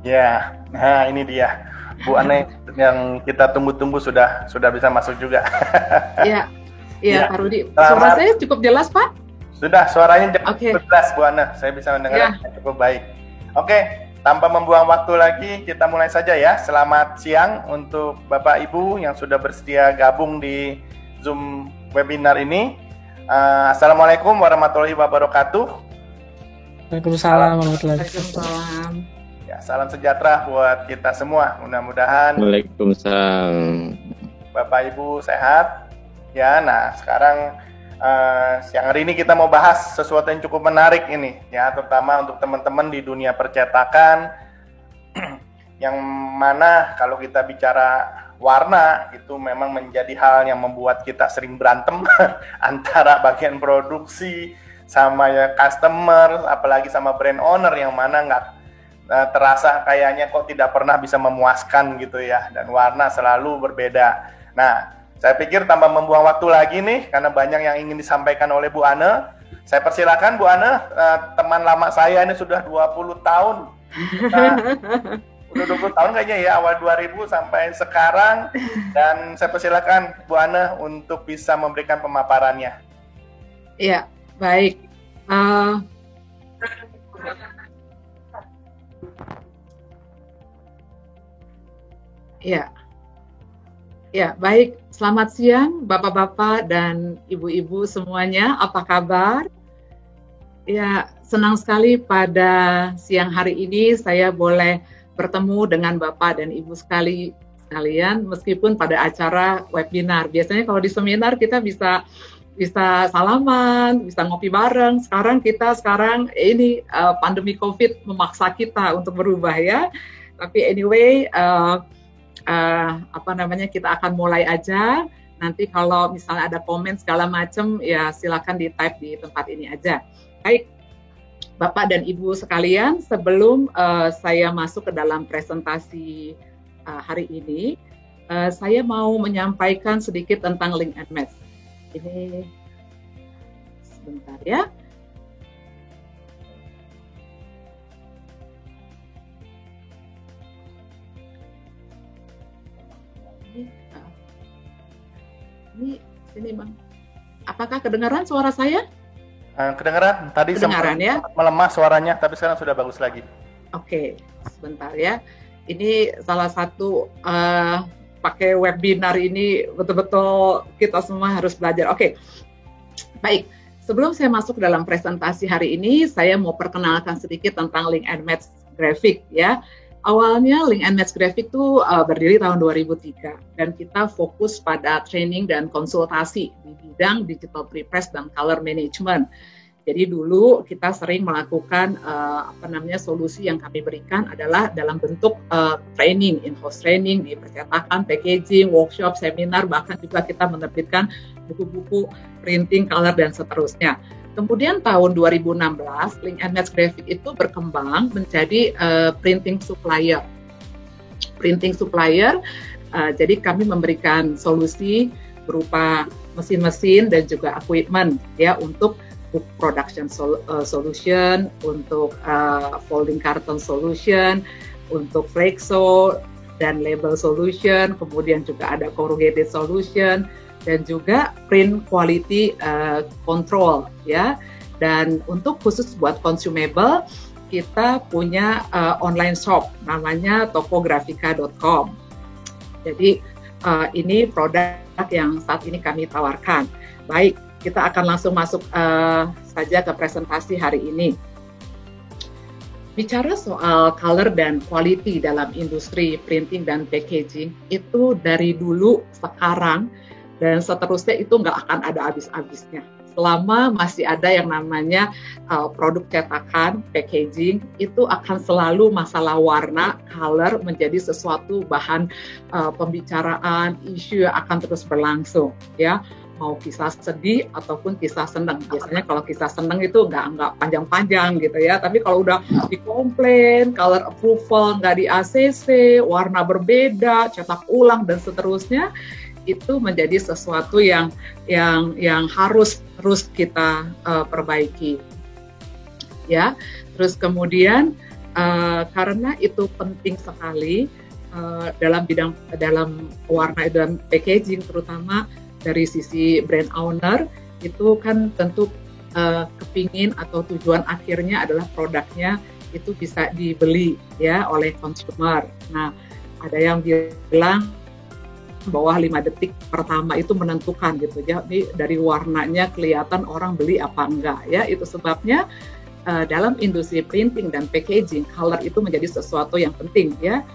Ya, nah ini dia Bu Ane yang kita tunggu-tunggu sudah bisa masuk juga. Iya, Ya, Pak Rudi. Suara selamat. saya cukup jelas, Pak? Sudah, suaranya Oke. cukup jelas Bu Ane. Saya bisa mendengar cukup baik. Oke, tanpa membuang waktu lagi, kita mulai saja ya. Selamat siang untuk Bapak Ibu yang sudah bersedia gabung di Zoom webinar ini. Assalamualaikum warahmatullahi wabarakatuh. Waalaikumsalam warahmatullahi wabarakatuh. Waalaikumsalam. Ya, salam sejahtera buat kita semua. Mudah-mudahan Waalaikumsalam. Bapak Ibu sehat. Ya, nah sekarang siang hari ini kita mau bahas sesuatu yang cukup menarik ini, ya, terutama untuk teman-teman di dunia percetakan, yang mana kalau kita bicara warna itu memang menjadi hal yang membuat kita sering berantem antara bagian produksi sama ya customer, apalagi sama brand owner yang mana nggak terasa kayaknya kok tidak pernah bisa memuaskan gitu ya, dan warna selalu berbeda. Nah, saya pikir tanpa membuang waktu lagi nih, karena banyak yang ingin disampaikan oleh Bu Ane. Saya persilakan Bu Ane, teman lama saya ini sudah 20 tahun. Udah 20 tahun kayaknya ya, awal 2000 sampai sekarang. Dan saya persilakan Bu Ane untuk bisa memberikan pemaparannya. Iya, baik. Ya, baik. Selamat siang, Bapak-bapak dan Ibu-ibu semuanya. Apa kabar? Ya, senang sekali pada siang hari ini saya boleh bertemu dengan Bapak dan Ibu sekalian, meskipun pada acara webinar. Biasanya kalau di seminar kita bisa salaman, bisa ngopi bareng. Sekarang ini pandemi COVID memaksa kita untuk berubah ya. Tapi anyway, kita akan mulai aja. Nanti kalau misalnya ada komen segala macam, ya silakan di-type di tempat ini aja. Baik, Bapak dan Ibu sekalian, sebelum saya masuk ke dalam presentasi hari ini, saya mau menyampaikan sedikit tentang link and match. Ini sebentar ya. Ini sini Bang. Apakah kedengaran suara saya? Kedengaran, tadi kedengaran, sempat ya? Melemah suaranya, tapi sekarang sudah bagus lagi. Oke, sebentar ya. Ini salah satu pakai webinar ini betul-betul kita semua harus belajar. Oke, baik. Sebelum saya masuk ke dalam presentasi hari ini, saya mau perkenalkan sedikit tentang link and match graphic ya. Awalnya Link and Match Graphic itu berdiri tahun 2003 dan kita fokus pada training dan konsultasi di bidang digital prepress dan color management. Jadi dulu kita sering melakukan solusi yang kami berikan adalah dalam bentuk training, in-house training di percetakan, packaging, workshop, seminar, bahkan juga kita menerbitkan buku-buku printing, color dan seterusnya. Kemudian tahun 2016, Link and Match Graphic itu berkembang menjadi printing supplier. Printing supplier, jadi kami memberikan solusi berupa mesin-mesin dan juga equipment ya untuk book production solution, untuk folding carton solution, untuk flexo dan label solution, kemudian juga ada corrugated solution, dan juga print quality control ya. Dan untuk khusus buat consumable kita punya online shop namanya tokografika.com. Jadi ini produk yang saat ini kami tawarkan. Baik, kita akan langsung masuk saja ke presentasi hari ini. Bicara soal color dan quality dalam industri printing dan packaging itu dari dulu, sekarang dan seterusnya itu nggak akan ada habis-habisnya. Selama masih ada yang namanya produk cetakan, packaging, itu akan selalu masalah warna, color menjadi sesuatu bahan pembicaraan, isu yang akan terus berlangsung. Ya, mau kisah sedih ataupun kisah senang. Biasanya kalau kisah senang itu nggak panjang-panjang gitu ya. Tapi kalau udah dikomplain, color approval nggak di ACC, warna berbeda, cetak ulang dan seterusnya, itu menjadi sesuatu yang harus terus kita perbaiki. Ya, terus kemudian karena itu penting sekali dalam warna dan packaging, terutama dari sisi brand owner itu kan tentu kepingin atau tujuan akhirnya adalah produknya itu bisa dibeli ya oleh konsumer. Nah, ada yang bilang bahwa 5 detik pertama itu menentukan gitu ya. Jadi dari warnanya kelihatan orang beli apa enggak ya. Itu sebabnya dalam industri printing dan packaging, color itu menjadi sesuatu yang penting ya.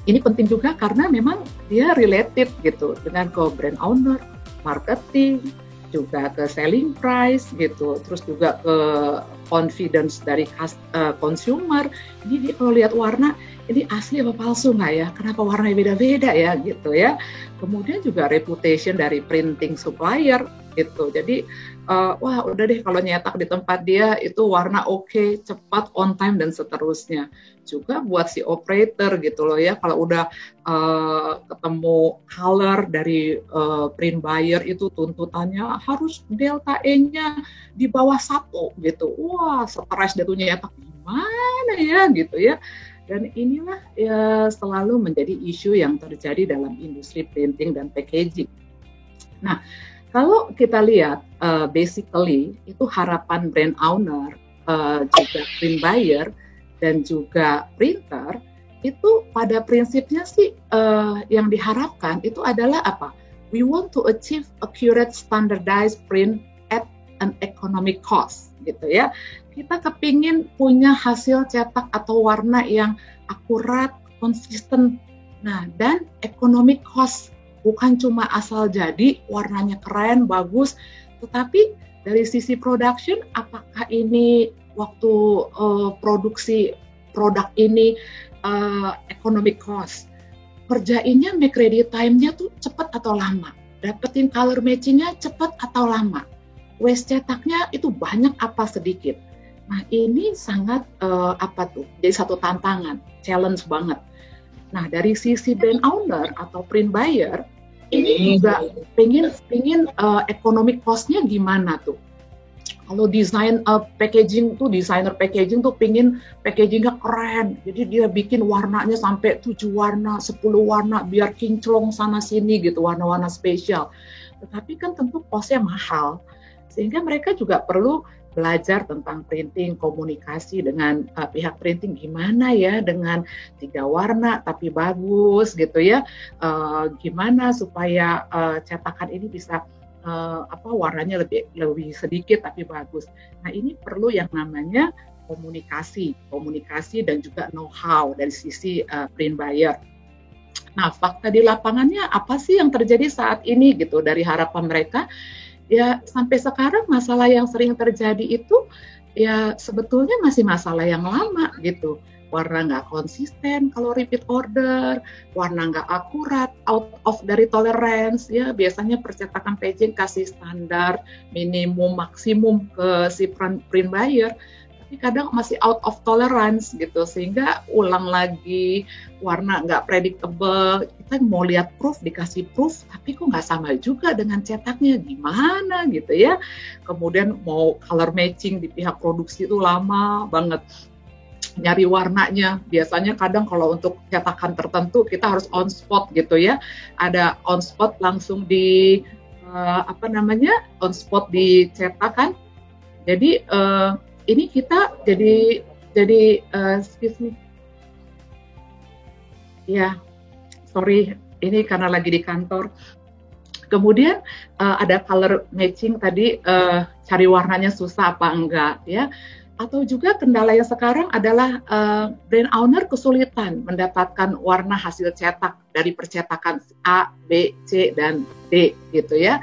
Ini penting juga karena memang dia related gitu dengan ke brand owner, marketing, juga ke selling price gitu, terus juga ke confidence dari consumer. Jadi kalau lihat warna, ini asli apa palsu nggak ya? Kenapa warnanya beda-beda ya gitu ya? Kemudian juga reputation dari printing supplier gitu. Jadi wah udah deh kalau nyetak di tempat dia itu warna oke, cepat, on time dan seterusnya. Juga buat si operator gitu loh ya, kalau udah ketemu color dari print buyer itu tuntutannya harus delta E-nya di bawah 1 gitu. Wah, stres dia tuh nyetak gimana ya gitu ya. Dan inilah ya selalu menjadi isu yang terjadi dalam industri printing dan packaging. Nah, kalau kita lihat basically itu harapan brand owner, juga print buyer dan juga printer itu pada prinsipnya sih yang diharapkan itu adalah apa? We want to achieve accurate standardized print at an economic cost gitu ya. Kita kepingin punya hasil cetak atau warna yang akurat, konsisten, nah dan economic cost, bukan cuma asal jadi warnanya keren, bagus, tetapi dari sisi production apakah ini waktu produksi produk ini economic cost, kerjainnya make ready time-nya tuh cepat atau lama, dapetin color matching-nya cepat atau lama, waste cetaknya itu banyak apa sedikit. Nah ini sangat jadi satu tantangan, challenge banget. Nah dari sisi brand owner atau print buyer ini juga pengen economic cost-nya gimana tuh. Kalau desain packaging tuh, desainer packaging tuh pengen packagingnya keren, jadi dia bikin warnanya sampai 7 warna, 10 warna biar kinclong sana sini gitu, warna-warna spesial. Tetapi kan tentu cost-nya mahal, sehingga mereka juga perlu belajar tentang printing, komunikasi dengan pihak printing gimana ya dengan 3 warna tapi bagus gitu ya, gimana supaya cetakan ini bisa warnanya lebih sedikit tapi bagus. Nah ini perlu yang namanya komunikasi dan juga know-how dari sisi print buyer. Nah fakta di lapangannya apa sih yang terjadi saat ini gitu dari harapan mereka? Ya sampai sekarang masalah yang sering terjadi itu ya sebetulnya masih masalah yang lama gitu. Warna nggak konsisten kalau repeat order, warna nggak akurat, out of dari tolerance ya, biasanya percetakan packaging kasih standar minimum maksimum ke si print buyer, tapi kadang masih out of tolerance gitu, sehingga ulang lagi, warna nggak predictable, kita mau lihat proof, dikasih proof, tapi kok nggak sama juga dengan cetaknya, gimana gitu ya. Kemudian mau color matching di pihak produksi itu lama banget. Nyari warnanya, biasanya kadang kalau untuk cetakan tertentu kita harus on spot gitu ya, ada on spot langsung di on spot di cetakan. Jadi ini kita jadi excuse me ya, sorry ini karena lagi di kantor. Kemudian ada color matching tadi, cari warnanya susah apa enggak ya. Atau juga kendala yang sekarang adalah brand owner kesulitan mendapatkan warna hasil cetak dari percetakan A, B, C, dan D gitu ya.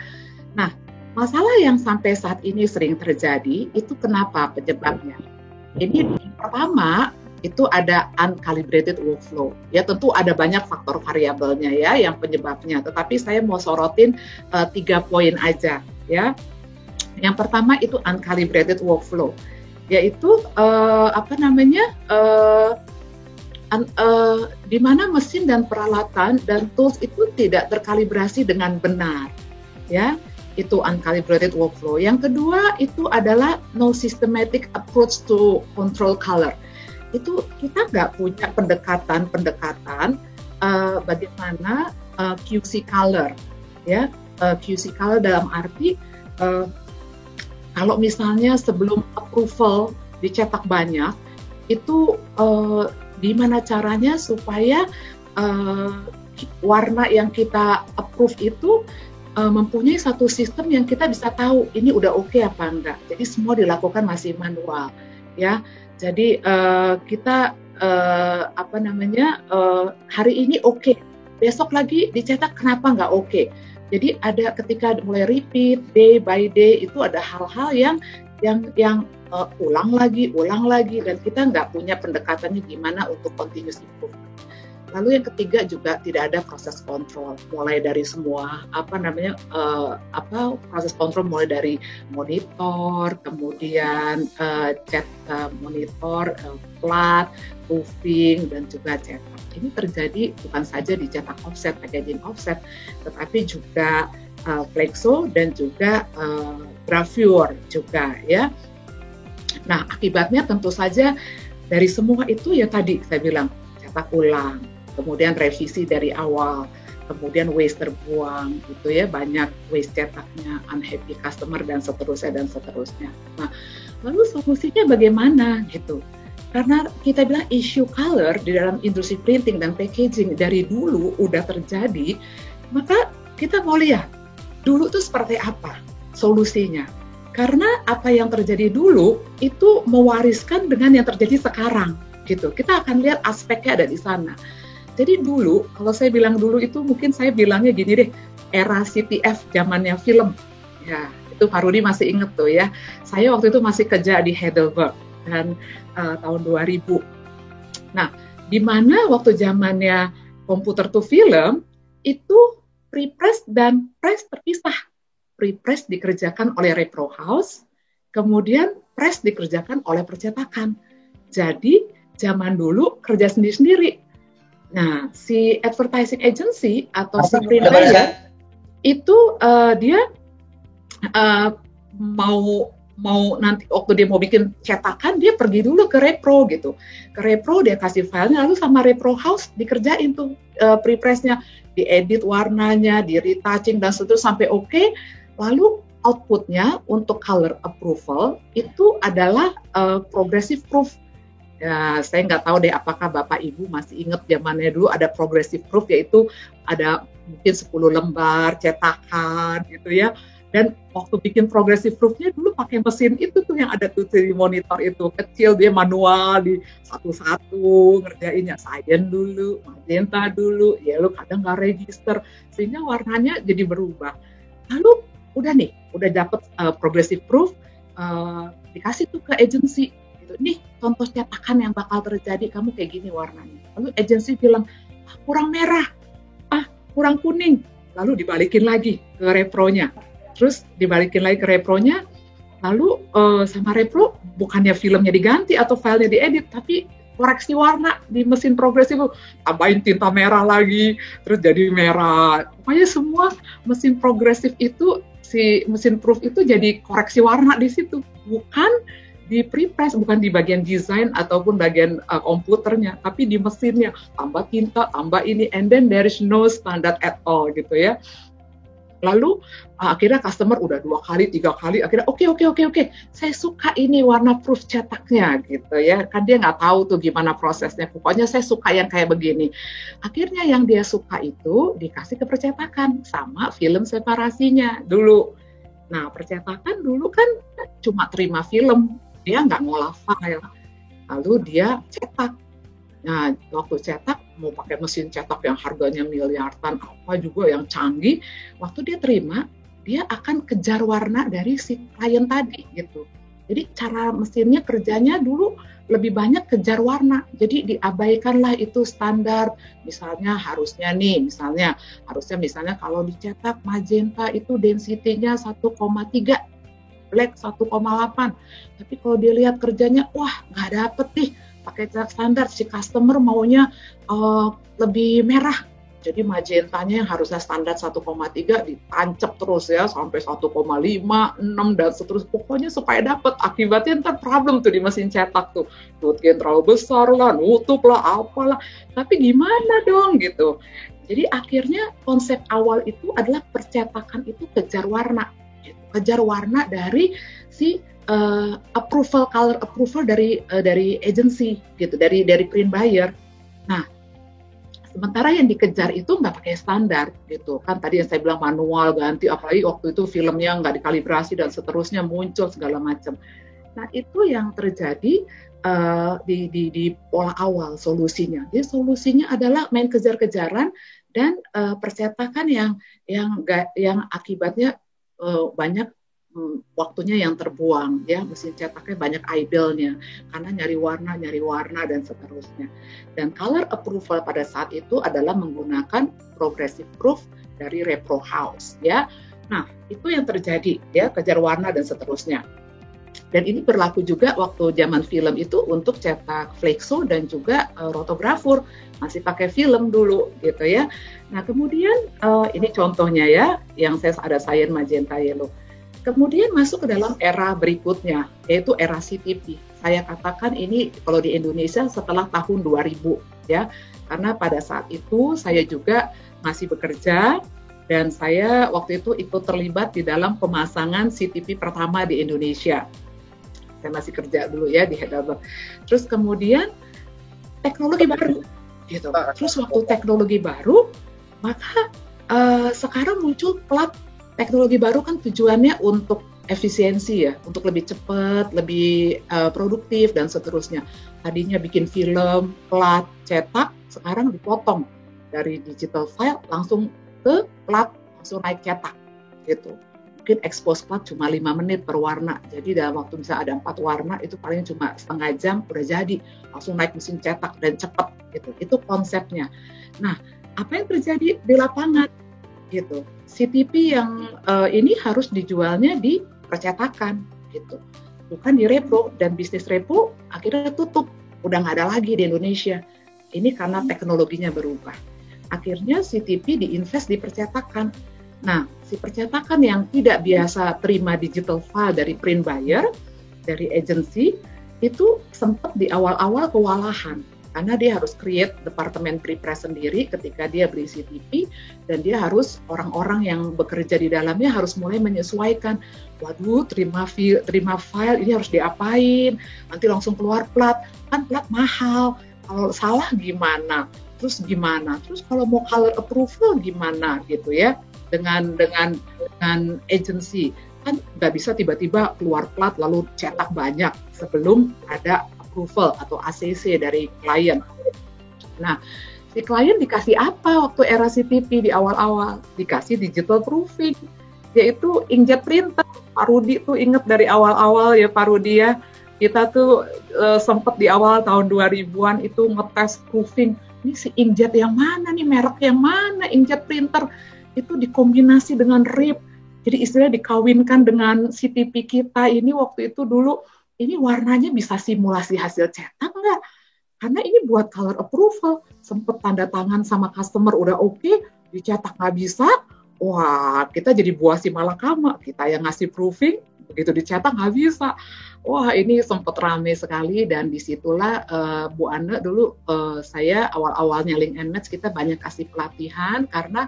Nah, masalah yang sampai saat ini sering terjadi itu kenapa penyebabnya? Ini pertama itu ada uncalibrated workflow. Ya tentu ada banyak faktor variabelnya ya yang penyebabnya, tetapi saya mau sorotin 3 poin aja ya. Yang pertama itu uncalibrated workflow, yaitu di mana mesin dan peralatan dan tools itu tidak terkalibrasi dengan benar, ya itu uncalibrated workflow. Yang kedua itu adalah no systematic approach to control color. itu kita nggak punya pendekatan bagaimana QC color, ya. QC color dalam arti kalau misalnya sebelum approval dicetak banyak, itu gimana caranya supaya warna yang kita approve itu mempunyai satu sistem yang kita bisa tahu ini udah oke apa enggak. Jadi semua dilakukan masih manual, ya. Jadi kita hari ini oke, besok lagi dicetak kenapa nggak oke. Jadi ada ketika mulai repeat day by day itu ada hal-hal yang ulang lagi dan kita nggak punya pendekatannya gimana untuk continuous improvement. Lalu yang ketiga juga tidak ada proses kontrol, mulai dari semua proses kontrol mulai dari monitor, kemudian monitor, plat, proofing dan juga cetak. Ini terjadi bukan saja di cetak offset, packaging offset, tetapi juga flexo dan juga gravure juga, ya. Nah, akibatnya tentu saja dari semua itu ya tadi saya bilang cetak ulang, kemudian revisi dari awal, kemudian waste terbuang, gitu ya, banyak waste cetaknya, unhappy customer dan seterusnya. Nah, lalu solusinya bagaimana gitu? Karena kita bilang issue color di dalam industri printing dan packaging dari dulu udah terjadi, maka kita mau lihat dulu tuh seperti apa solusinya. Karena apa yang terjadi dulu itu mewariskan dengan yang terjadi sekarang, gitu. Kita akan lihat aspeknya ada di sana. Jadi dulu, kalau saya bilang dulu itu mungkin saya bilangnya gini deh, era CTF zamannya film. Ya, itu Pak Rudi masih inget tuh ya. Saya waktu itu masih kerja di Heidelberg dan tahun 2000. Nah, di mana waktu zamannya komputer to film itu pre-press dan press terpisah. Pre-press dikerjakan oleh repro house, kemudian press dikerjakan oleh percetakan. Jadi zaman dulu kerja sendiri-sendiri. Nah, si advertising agency atau si print buyer itu dia mau nanti waktu dia mau bikin cetakan dia pergi dulu ke repro gitu. Ke repro dia kasih filenya lalu sama repro house dikerjain tuh pre-pressnya, diedit warnanya, di retouching dan seterusnya sampai oke. Lalu outputnya untuk color approval itu adalah progressive proof. Ya, saya nggak tahu deh apakah Bapak Ibu masih ingat zamannya dulu ada progressive proof, yaitu ada mungkin 10 lembar cetakan gitu ya. Dan waktu bikin progressive proofnya dulu pakai mesin itu tuh yang ada tuh di monitor itu, kecil dia manual di satu-satu ngerjainnya, cyan dulu, magenta dulu, yellow kadang nggak register sehingga warnanya jadi berubah. Lalu udah dapet progressive proof, dikasih tuh ke agensi. Nih contoh cetakan yang bakal terjadi, kamu kayak gini warnanya. Lalu agensi bilang kurang merah, kurang kuning, lalu dibalikin lagi ke repronya, terus dibalikin lagi ke repronya, lalu sama repro bukannya filmnya diganti atau filenya diedit, tapi koreksi warna di mesin progresif, tambahin tinta merah lagi, terus jadi merah. Pokoknya semua mesin progresif itu, si mesin proof itu jadi koreksi warna di situ, bukan di pre-press, bukan di bagian desain ataupun bagian komputernya, tapi di mesinnya, tambah tinta, tambah ini, and then there is no standard at all gitu ya. Lalu akhirnya customer udah 2 kali, 3 kali, akhirnya oke, saya suka ini warna proof cetaknya gitu ya, kan dia nggak tahu tuh gimana prosesnya, pokoknya saya suka yang kayak begini. Akhirnya yang dia suka itu dikasih ke percetakan sama film separasinya dulu. Nah, percetakan dulu kan cuma terima film, dia nggak ngolah file, lalu dia cetak. Nah, waktu cetak, mau pakai mesin cetak yang harganya miliaran, apa juga yang canggih, waktu dia terima, dia akan kejar warna dari si klien tadi, gitu. Jadi cara mesinnya kerjanya dulu lebih banyak kejar warna, jadi diabaikanlah itu standar, misalnya harusnya kalau dicetak magenta itu density-nya 1,3, black 1,8. Tapi kalau dilihat kerjanya, wah nggak dapet nih pakai cetak standar, si customer maunya lebih merah. Jadi magentanya yang harusnya standar 1,3 ditancap terus ya sampai 1,5, 6 dan seterusnya. Pokoknya supaya dapat. Akibatnya ntar problem tuh di mesin cetak tuh. Mungkin terlalu besar lah, nutup lah, apalah. Tapi gimana dong gitu. Jadi akhirnya konsep awal itu adalah percetakan itu kejar warna. Gitu. Kejar warna dari si color approval dari agency gitu, dari print buyer. Nah, sementara yang dikejar itu nggak pakai standar gitu kan, tadi yang saya bilang manual ganti, apalagi waktu itu filmnya nggak dikalibrasi dan seterusnya muncul segala macam. Nah itu yang terjadi di pola awal solusinya. Jadi solusinya adalah main kejar-kejaran dan percetakan yang akibatnya banyak waktunya yang terbuang ya, mesin cetaknya banyak idle-nya karena nyari warna dan seterusnya. Dan color approval pada saat itu adalah menggunakan progressive proof dari Repro House ya. Nah, itu yang terjadi ya, kejar warna dan seterusnya. Dan ini berlaku juga waktu zaman film itu untuk cetak flexo dan juga rotografur, masih pakai film dulu gitu ya. Nah, kemudian ini contohnya ya, yang saya ada cyan, magenta, yellow. Kemudian masuk ke dalam era berikutnya, yaitu era CTP. Saya katakan ini kalau di Indonesia setelah tahun 2000 ya, karena pada saat itu saya juga masih bekerja dan saya waktu itu ikut terlibat di dalam pemasangan CTP pertama di Indonesia. Saya masih kerja dulu ya di Heidelberg. Terus kemudian teknologi baru, gitu. Terus waktu teknologi baru, maka sekarang muncul plat. Teknologi baru kan tujuannya untuk efisiensi ya, untuk lebih cepat, lebih produktif dan seterusnya. Tadinya bikin film, plat, cetak, sekarang dipotong dari digital file langsung ke plat, langsung naik cetak gitu. Mungkin expose plat cuma 5 menit per warna. Jadi dalam waktu bisa ada 4 warna itu paling cuma setengah jam udah jadi, langsung naik mesin cetak dan cepat gitu. Itu konsepnya. Nah, apa yang terjadi di lapangan gitu? CTP yang ini harus dijualnya di percetakan gitu, bukan di repro, dan bisnis repro akhirnya tutup, udah nggak ada lagi di Indonesia. Ini karena teknologinya berubah. Akhirnya CTP diinvest di percetakan. Nah, si percetakan yang tidak biasa terima digital file dari print buyer, dari agency, itu sempat di awal-awal kewalahan. Karena dia harus create departemen pre-press sendiri ketika dia beli CTP, dan dia harus orang-orang yang bekerja di dalamnya harus mulai menyesuaikan. Waduh, terima file ini harus diapain? Nanti langsung keluar plat, kan plat mahal. Kalau salah gimana? Terus gimana? Terus kalau mau color approval gimana gitu ya? Dengan agency kan nggak bisa tiba-tiba keluar plat lalu cetak banyak sebelum ada approval atau ACC dari klien. Nah, si klien dikasih apa waktu era CTP di awal-awal? Dikasih digital proofing, yaitu inkjet printer. Pak Rudi tuh inget dari awal-awal ya Pak Rudi ya, kita tuh sempat di awal tahun 2000-an itu ngetes proofing. Ini si inkjet yang mana nih, merek yang mana, inkjet printer itu dikombinasi dengan RIP. Jadi istilahnya dikawinkan dengan CTP kita ini waktu itu dulu. Ini warnanya bisa simulasi hasil cetak nggak? Karena ini buat color approval, sempet tanda tangan sama customer udah oke, dicetak nggak bisa, wah kita jadi buah si malakama, kita yang ngasih proofing, begitu dicetak nggak bisa. Wah ini sempat rame sekali, dan disitulah Bu Anne dulu saya awal-awalnya Link and Match kita banyak kasih pelatihan karena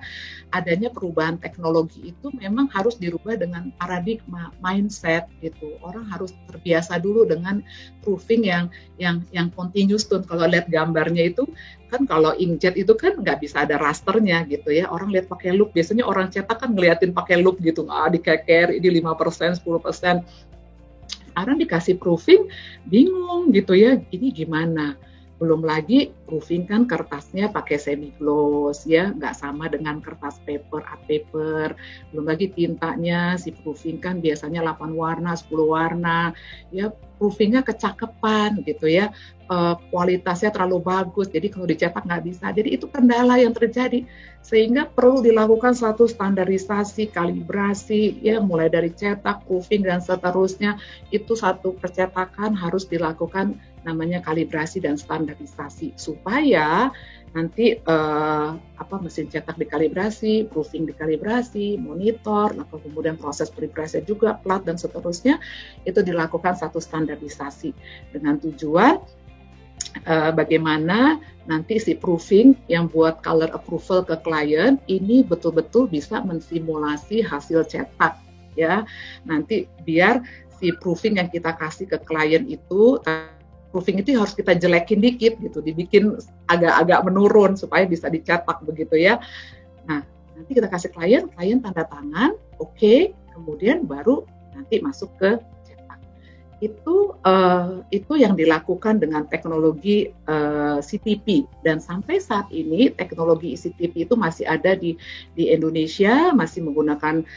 adanya perubahan teknologi itu memang harus dirubah dengan paradigma mindset gitu. Orang harus terbiasa dulu dengan proofing yang continuous tone. Kalau lihat gambarnya itu kan kalau inkjet itu kan nggak bisa ada rasternya gitu ya. Orang lihat pakai loop, biasanya orang cetak kan ngeliatin pakai loop gitu, dikeker ini 5%, 10%. Sekarang dikasih proofing, bingung gitu ya, ini gimana? Belum lagi proofing kan kertasnya pakai semi gloss ya, nggak sama dengan kertas paper, art paper. Belum lagi tintanya, si proofing kan biasanya 8 warna, 10 warna. Ya proofingnya kecakapan gitu ya, kualitasnya terlalu bagus, jadi kalau dicetak nggak bisa. Jadi itu kendala yang terjadi, sehingga perlu dilakukan suatu standarisasi, kalibrasi, ya mulai dari cetak, proofing dan seterusnya. Itu satu percetakan harus dilakukan namanya kalibrasi dan standarisasi supaya nanti mesin cetak dikalibrasi, proofing dikalibrasi, monitor, atau kemudian proses prepressnya juga, plat dan seterusnya, itu dilakukan satu standarisasi dengan tujuan bagaimana nanti si proofing yang buat color approval ke klien ini betul-betul bisa mensimulasi hasil cetak ya. Nanti biar si proofing yang kita kasih ke klien itu, proofing itu harus kita jelekin dikit gitu, dibikin agak-agak menurun supaya bisa dicetak begitu ya. Nah, nanti kita kasih klien tanda tangan, oke, kemudian baru nanti masuk ke cetak. Itu yang dilakukan dengan teknologi CTP, dan sampai saat ini teknologi CTP itu masih ada di Indonesia, masih menggunakan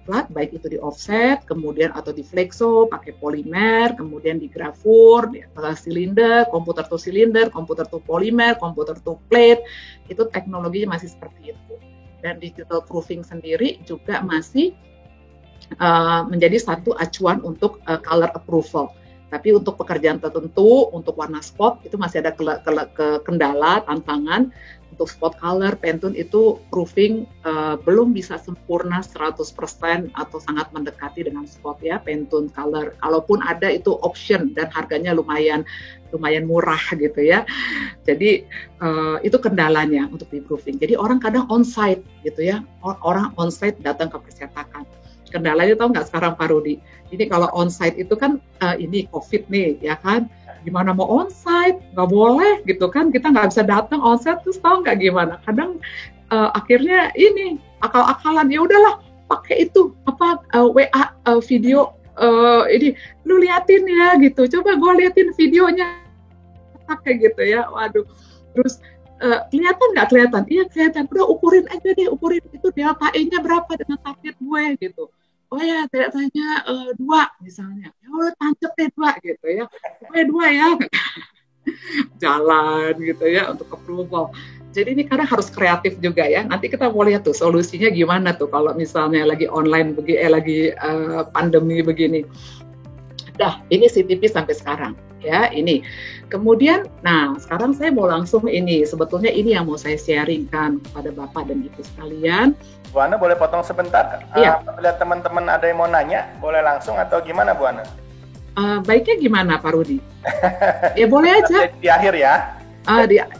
plat, baik itu di offset, kemudian atau di flexo, pakai polimer, kemudian di gravur, di silinder, komputer to silinder, komputer to polimer, komputer to plate, itu teknologinya masih seperti itu. Dan digital proofing sendiri juga masih menjadi satu acuan untuk color approval. Tapi untuk pekerjaan tertentu, untuk warna spot itu masih ada kendala, tantangan. Untuk spot color, Pantone itu proofing belum bisa sempurna 100% atau sangat mendekati dengan spot ya, Pantone color. Kalaupun ada itu option dan harganya lumayan murah gitu ya. Jadi itu kendalanya untuk di proofing. Jadi orang kadang on-site gitu ya, orang on-site datang ke percetakan. Kendalanya tahu nggak sekarang Pak Rudi? Ini kalau onsite itu kan ini COVID nih ya kan, gimana mau onsite? Nggak boleh gitu kan, kita nggak bisa datang onsite, terus tahu nggak gimana? Kadang akhirnya ini akal-akalan, ya udahlah pakai itu WA video ini, lu liatin ya gitu, coba gue liatin videonya pakai gitu ya, waduh, terus kelihatan nggak kelihatan? Iya kelihatan. Udah ukurin aja deh, ukurin itu delta E-nya berapa dengan target gue gitu. Oh ya, deltanya 2 misalnya. Ya udah tancap deh 2 gitu ya. Pokoknya 2 ya. Jalan gitu ya untuk approval. Jadi ini karena harus kreatif juga ya. Nanti kita mau lihat tuh solusinya gimana tuh kalau misalnya lagi online lagi pandemi begini. Dah, ini CTP sampai sekarang. Ya, ini. Kemudian, nah sekarang saya mau langsung ini, sebetulnya ini yang mau saya sharingkan kepada Bapak dan Ibu sekalian. Bu Ana boleh potong sebentar? Iya. Apabila teman-teman ada yang mau nanya, boleh langsung atau gimana Bu Ana? Baiknya gimana Pak Rudi? Ya boleh aja. Di akhir ya?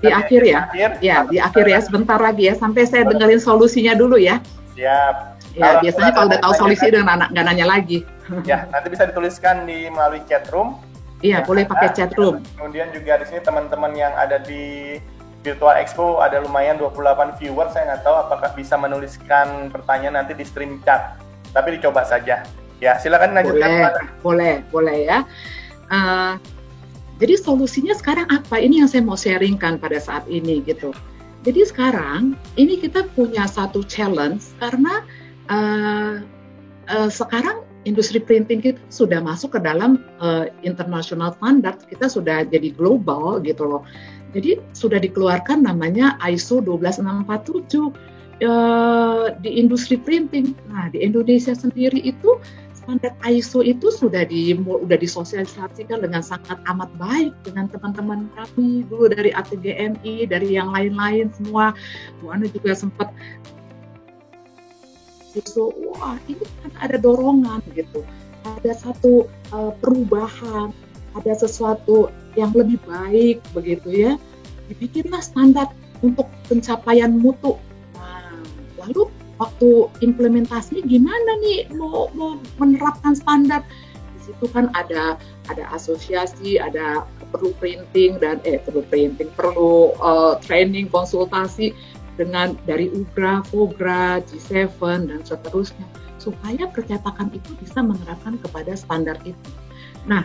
Di akhir ya? Ya, di akhir ya, sebentar lagi ya, sampai saya dengerin solusinya dulu ya. Siap. Ya, biasanya kalau udah tahu solusi udah nggak nanya lagi. Ya, nanti bisa dituliskan melalui chat room. Iya, boleh pakai chat room. Kemudian juga di sini teman-teman yang ada di Virtual Expo ada lumayan 28 viewers, saya nggak tahu apakah bisa menuliskan pertanyaan nanti di stream chat. Tapi dicoba saja. Ya, silakan lanjutkan. Boleh ya. Jadi solusinya sekarang apa? Ini yang saya mau sharingkan pada saat ini gitu. Jadi sekarang ini kita punya satu challenge karena sekarang industri printing kita sudah masuk ke dalam international standard, kita sudah jadi global gitu loh. Jadi sudah dikeluarkan namanya ISO 12647 di industri printing. Nah, di Indonesia sendiri itu standar ISO itu sudah disosialisasikan dengan sangat amat baik dengan teman-teman kami dulu dari ATGMI, dari yang lain-lain semua. Bu Ana juga sempat so, wah ini kan ada dorongan gitu, ada satu perubahan, ada sesuatu yang lebih baik begitu ya, dibikinlah standar untuk pencapaian mutu. Nah, lalu waktu implementasinya gimana nih mau menerapkan standar? Di situ kan ada asosiasi, ada perlu printing dan perlu training, konsultasi dengan dari UGRA, FOGRA, G7 dan seterusnya supaya percetakan itu bisa menerapkan kepada standar itu. Nah,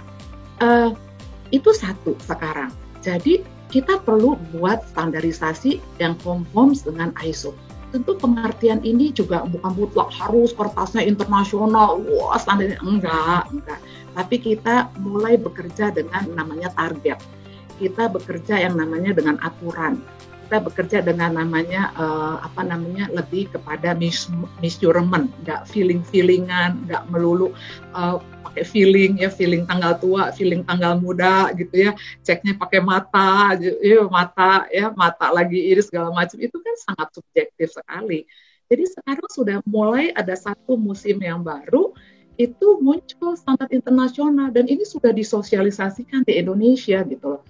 itu satu sekarang. Jadi kita perlu buat standarisasi yang conforms dengan ISO. Tentu pengertian ini juga bukan mutlak harus kertasnya internasional, wah standarnya enggak. Tapi kita mulai bekerja dengan namanya target. Kita bekerja yang namanya dengan aturan. kita bekerja dengan namanya lebih kepada measurement, nggak feeling-feelingan, nggak melulu pakai feeling ya, feeling tanggal tua, feeling tanggal muda gitu ya, ceknya pakai mata, mata lagi iris segala macam, itu kan sangat subjektif sekali. Jadi sekarang sudah mulai ada satu musim yang baru, itu muncul standar internasional dan ini sudah disosialisasikan di Indonesia gitu loh.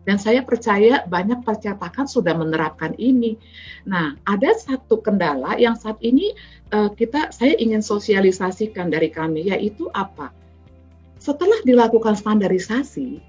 Dan saya percaya banyak percetakan sudah menerapkan ini. Nah, ada satu kendala yang saat ini saya ingin sosialisasikan dari kami, yaitu apa? Setelah dilakukan standarisasi,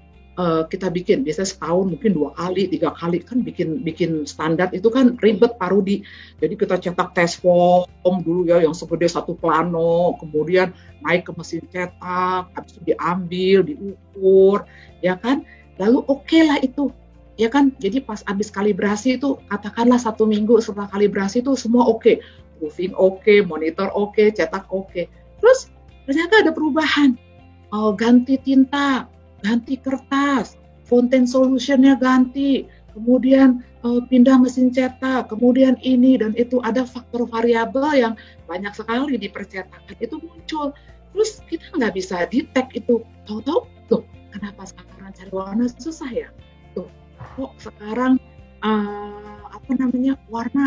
kita bikin biasanya setahun mungkin 2 kali, 3 kali kan bikin standar itu kan ribet Pak Rudi. Jadi kita cetak test form dulu ya yang segede 1 plano, kemudian naik ke mesin cetak, habis itu diambil, diukur, ya kan? Lalu oke lah itu, ya kan? Jadi pas habis kalibrasi itu, katakanlah 1 minggu setelah kalibrasi itu semua oke. Proofing oke, monitor oke, cetak oke. Terus ternyata ada perubahan. Ganti tinta, ganti kertas, fountain solution-nya ganti, kemudian pindah mesin cetak, kemudian ini dan itu, ada faktor variabel yang banyak sekali di percetakan itu muncul. Terus kita nggak bisa detect itu. Tahu-tahu, tuh kenapa sekarang cari warna susah ya? Tuh, kok sekarang warna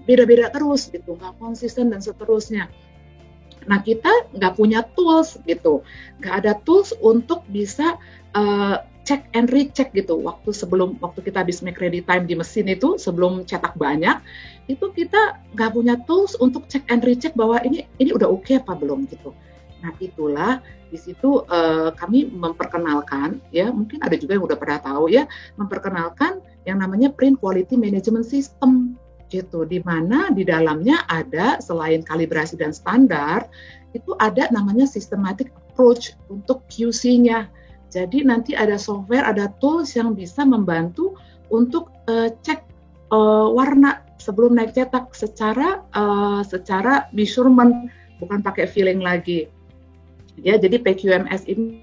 beda-beda terus gitu, nggak konsisten dan seterusnya. Nah, kita nggak punya tools gitu, nggak ada tools untuk bisa check and recheck gitu. Waktu kita habis make ready time di mesin itu, sebelum cetak banyak, itu kita nggak punya tools untuk check and recheck bahwa ini udah oke apa belum gitu. Nah, itulah di situ kami memperkenalkan, ya mungkin ada juga yang udah pernah tahu ya, memperkenalkan yang namanya Print Quality Management System gitu, di mana di dalamnya ada selain kalibrasi dan standar, itu ada namanya systematic approach untuk QC-nya. Jadi nanti ada software, ada tools yang bisa membantu untuk cek warna sebelum naik cetak secara measurement, bukan pakai feeling lagi. Ya, jadi PQMS ini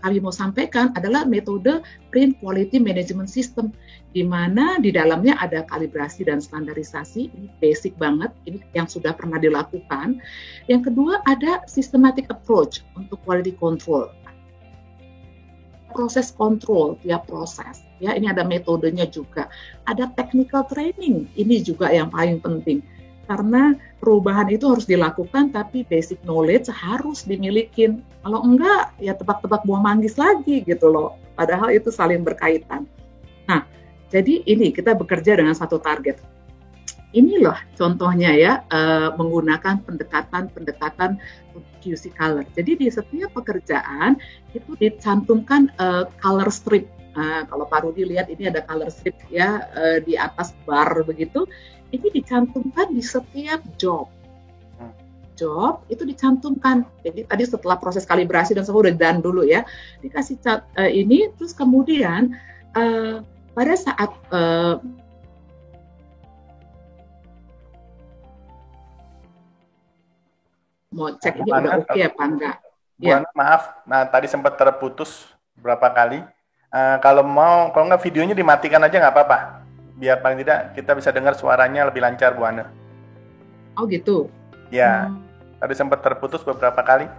kami mau sampaikan adalah metode Print Quality Management System, di mana di dalamnya ada kalibrasi dan standarisasi, ini basic banget, ini yang sudah pernah dilakukan. Yang kedua ada systematic approach untuk quality control. Proses kontrol tiap proses, ya ini ada metodenya juga. Ada technical training, ini juga yang paling penting. Karena perubahan itu harus dilakukan, tapi basic knowledge harus dimilikin. Kalau enggak, ya tebak-tebak buah manggis lagi gitu loh. Padahal itu saling berkaitan. Nah, jadi ini kita bekerja dengan satu target. Ini loh contohnya ya, menggunakan pendekatan QC color. Jadi di setiap pekerjaan itu dicantumkan color strip. Nah, kalau Pak Rudi lihat ini ada color strip ya di atas bar begitu. Ini dicantumkan di setiap job itu dicantumkan. Jadi tadi setelah proses kalibrasi dan semua udah done dulu ya, dikasih ini, terus kemudian pada saat mau cek ini udah oke apa enggak. Ya. Maaf, nah tadi sempat terputus berapa kali. Kalau nggak videonya dimatikan aja nggak apa-apa. Biar paling tidak kita bisa dengar suaranya lebih lancar, Bu Ana. Oh gitu? Ya, tadi sempat terputus beberapa kali.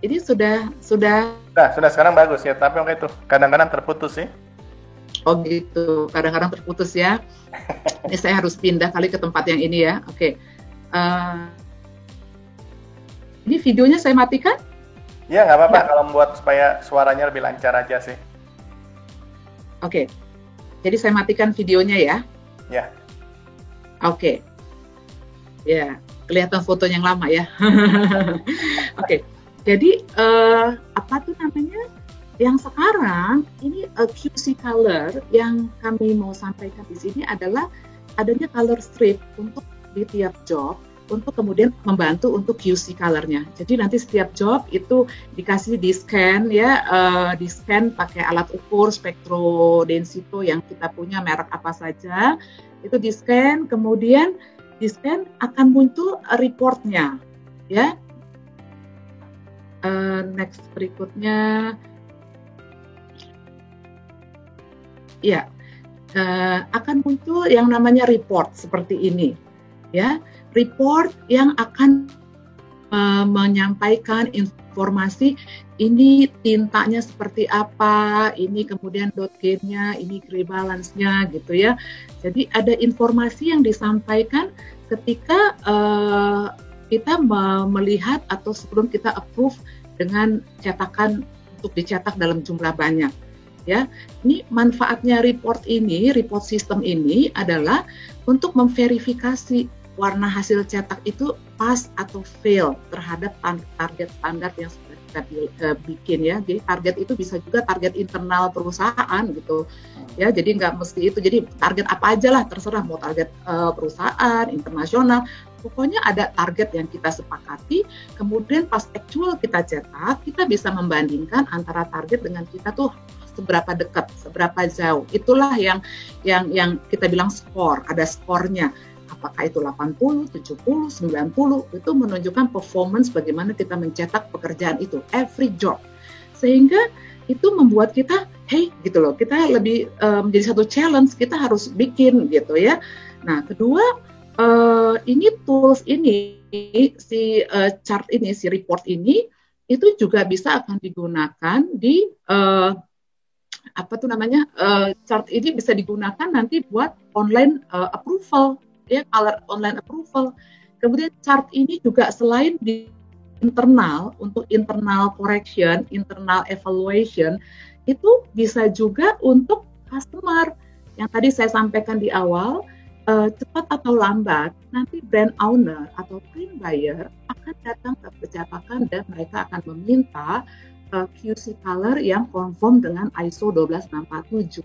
Ini sudah sekarang bagus ya, tapi oke itu kadang-kadang terputus sih. Oh gitu, kadang-kadang terputus ya. Ini saya harus pindah kali ke tempat yang ini ya. Oke. Ini videonya saya matikan? Ya, nggak apa-apa kalau membuat supaya suaranya lebih lancar aja sih. Oke. Jadi saya matikan videonya ya? Ya. Oke. Ya, kelihatan fotonya yang lama ya. Oke. Jadi, apa tuh namanya? Yang sekarang, ini QC color yang kami mau sampaikan di sini adalah adanya color strip untuk di tiap job, untuk kemudian membantu untuk QC color-nya. Jadi nanti setiap job itu dikasih di-scan ya, di-scan pakai alat ukur spektrodensito yang kita punya merek apa saja, itu di-scan, kemudian di scan akan muncul reportnya, ya. Next berikutnya, ya, akan muncul yang namanya report seperti ini, ya, report yang akan menyampaikan informasi ini tintanya seperti apa, ini kemudian dot gain-nya, ini gray balance-nya gitu ya. Jadi ada informasi yang disampaikan ketika kita melihat atau sebelum kita approve dengan cetakan untuk dicetak dalam jumlah banyak. Ya, ini manfaatnya report system ini adalah untuk memverifikasi warna hasil cetak itu pas atau fail terhadap target standar yang sudah kita bikin ya. Jadi target itu bisa juga target internal perusahaan gitu ya. Jadi nggak mesti itu. Jadi target apa aja lah terserah, mau target perusahaan, internasional. Pokoknya ada target yang kita sepakati. Kemudian pas actual kita cetak, kita bisa membandingkan antara target dengan kita tuh seberapa dekat, seberapa jauh. Itulah yang kita bilang skor. Ada skornya. Apakah itu 80, 70, 90, itu menunjukkan performance bagaimana kita mencetak pekerjaan itu, every job. Sehingga itu membuat kita, hey gitu loh, kita lebih menjadi satu challenge, kita harus bikin gitu ya. Nah kedua, ini tools ini, si chart ini, si report ini, itu juga bisa akan digunakan di, chart ini bisa digunakan nanti buat online approval, ya, color online approval. Kemudian chart ini juga selain di internal, untuk internal correction, internal evaluation, itu bisa juga untuk customer. Yang tadi saya sampaikan di awal, cepat atau lambat, nanti brand owner atau print buyer akan datang ke percetakan dan mereka akan meminta QC color yang konform dengan ISO 12647.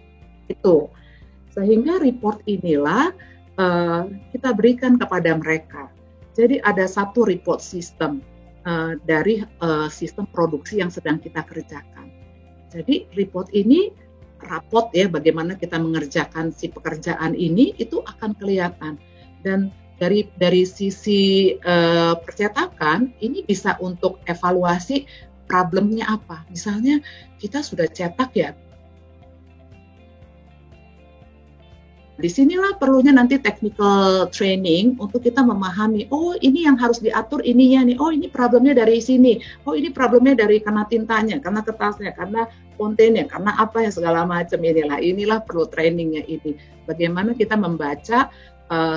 Itu. Sehingga report inilah kita berikan kepada mereka. Jadi ada satu report system dari sistem produksi yang sedang kita kerjakan. Jadi report ini, rapot ya, bagaimana kita mengerjakan si pekerjaan ini, itu akan kelihatan. Dan dari sisi percetakan, ini bisa untuk evaluasi problemnya apa. Misalnya kita sudah cetak ya, disinilah perlunya nanti technical training untuk kita memahami, oh ini yang harus diatur ininya nih, oh ini problemnya dari sini, oh ini problemnya dari karena tintanya, karena kertasnya, karena kontennya, karena apa ya segala macam. Inilah perlu trainingnya ini. Bagaimana kita membaca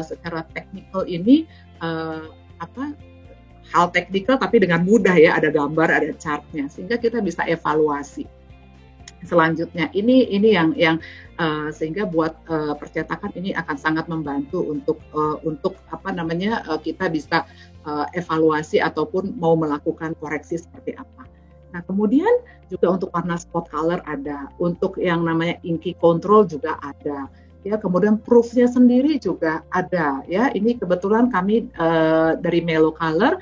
secara technical ini, hal technical tapi dengan mudah ya, ada gambar, ada chartnya, sehingga kita bisa evaluasi. Selanjutnya ini yang sehingga buat percetakan ini akan sangat membantu untuk kita bisa evaluasi ataupun mau melakukan koreksi seperti apa. Nah kemudian juga untuk warna spot color ada, untuk yang namanya inky control juga ada, ya. Kemudian proofnya sendiri juga ada, ya. Ini kebetulan kami dari Melo Color.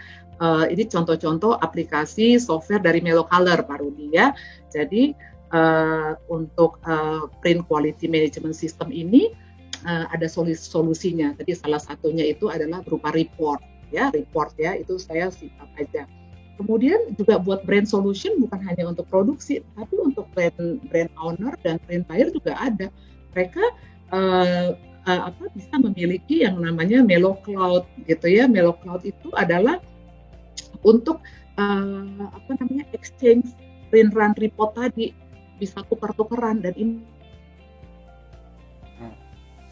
Ini contoh-contoh aplikasi software dari Melo Color, Pak Rudi ya. Jadi untuk print quality management system ini ada solusinya. Tadi salah satunya itu adalah berupa report ya, itu saya singkat aja. Kemudian juga buat brand solution bukan hanya untuk produksi, tapi untuk brand owner dan brand buyer juga ada. Mereka bisa memiliki yang namanya Melo Cloud gitu ya. Melo Cloud itu adalah untuk exchange print run report tadi, bisa tukar-tukeran, dan ini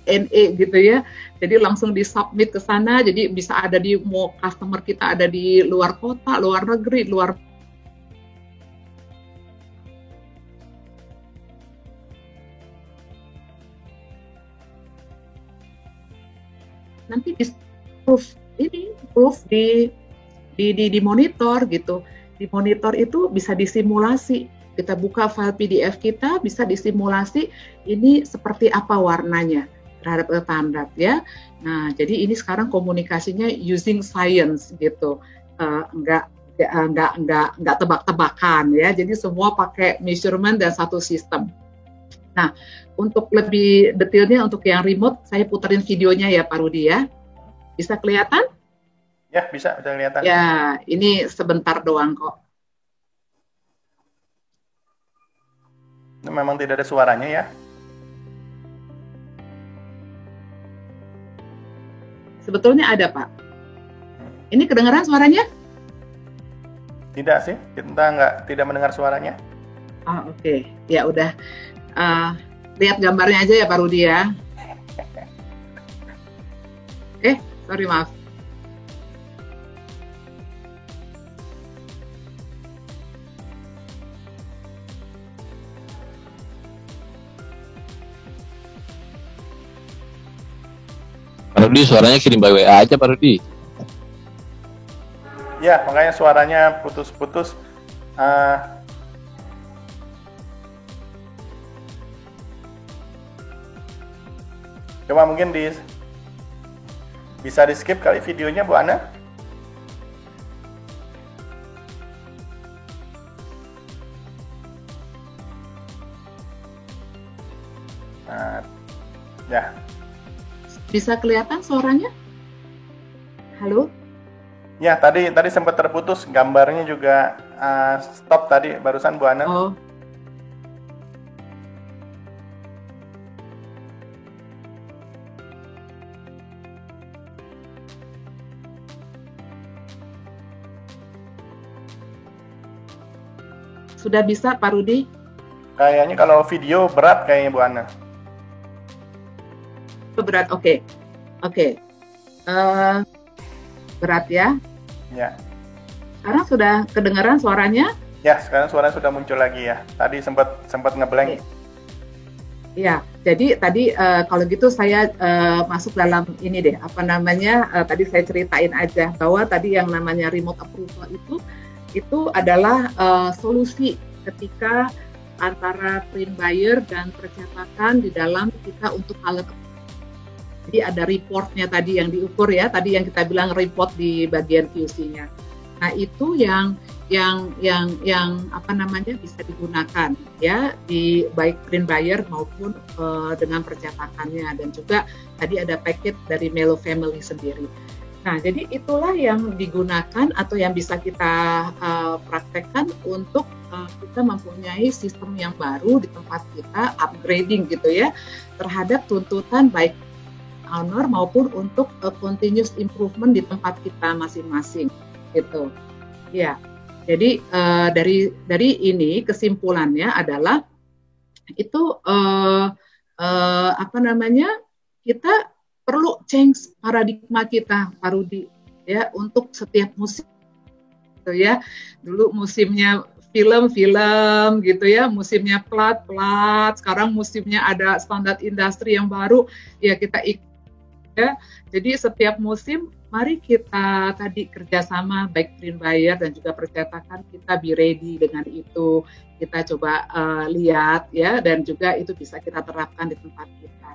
NE gitu ya. Jadi langsung disubmit ke sana, jadi bisa ada di, mau customer kita ada di luar kota, luar negeri, nanti proof di monitor gitu. Di monitor itu bisa disimulasi. Kita buka file PDF kita, bisa disimulasi ini seperti apa warnanya terhadap standar ya. Nah, jadi ini sekarang komunikasinya using science gitu, enggak tebak-tebakan ya. Jadi semua pakai measurement dan satu sistem. Nah, untuk lebih detailnya untuk yang remote, saya puterin videonya ya Pak Rudi ya. Bisa kelihatan? Ya, bisa kelihatan. Ya, ini sebentar doang kok. Memang tidak ada suaranya ya? Sebetulnya ada, Pak. Ini kedengaran suaranya? Tidak sih, kita tidak mendengar suaranya. Oke. Ya udah. Lihat gambarnya aja ya Pak Rudi ya. Sorry maaf. Pak Rudi, suaranya kirim by WA aja, Pak Rudi. Ya, makanya suaranya putus-putus. Coba mungkin bisa di skip kali videonya, Bu Ana. Ya. Bisa kelihatan suaranya? Halo? Ya, tadi sempat terputus, gambarnya juga stop tadi barusan Bu Ana. Oh. Sudah bisa Pak Rudi? Kayaknya kalau video berat kayaknya Bu Ana. Berat, oke. Berat ya? Ya. Sekarang sudah kedengaran suaranya? Ya, sekarang suara sudah muncul lagi ya. Tadi sempat ngeblank. Ya, jadi tadi kalau gitu saya masuk dalam ini deh, tadi saya ceritain aja bahwa tadi yang namanya remote approval itu adalah solusi ketika antara print buyer dan percetakan di dalam kita untuk hal. Jadi ada reportnya tadi yang diukur ya, tadi yang kita bilang report di bagian QC-nya. Nah itu yang bisa digunakan ya di baik print buyer maupun dengan percetakannya, dan juga tadi ada paket dari Melo Family sendiri. Nah jadi itulah yang digunakan atau yang bisa kita praktekkan untuk kita mempunyai sistem yang baru di tempat kita, upgrading gitu ya terhadap tuntutan baik owner maupun untuk continuous improvement di tempat kita masing-masing gitu ya. Jadi dari ini kesimpulannya adalah itu kita perlu change paradigma kita Pak Rudi ya untuk setiap musim gitu ya. Dulu musimnya film gitu ya, musimnya plat, sekarang musimnya ada standar industri yang baru ya kita ikut ya. Jadi setiap musim mari kita tadi kerjasama baik print buyer dan juga percetakan, kita be ready dengan itu, kita coba lihat ya, dan juga itu bisa kita terapkan di tempat kita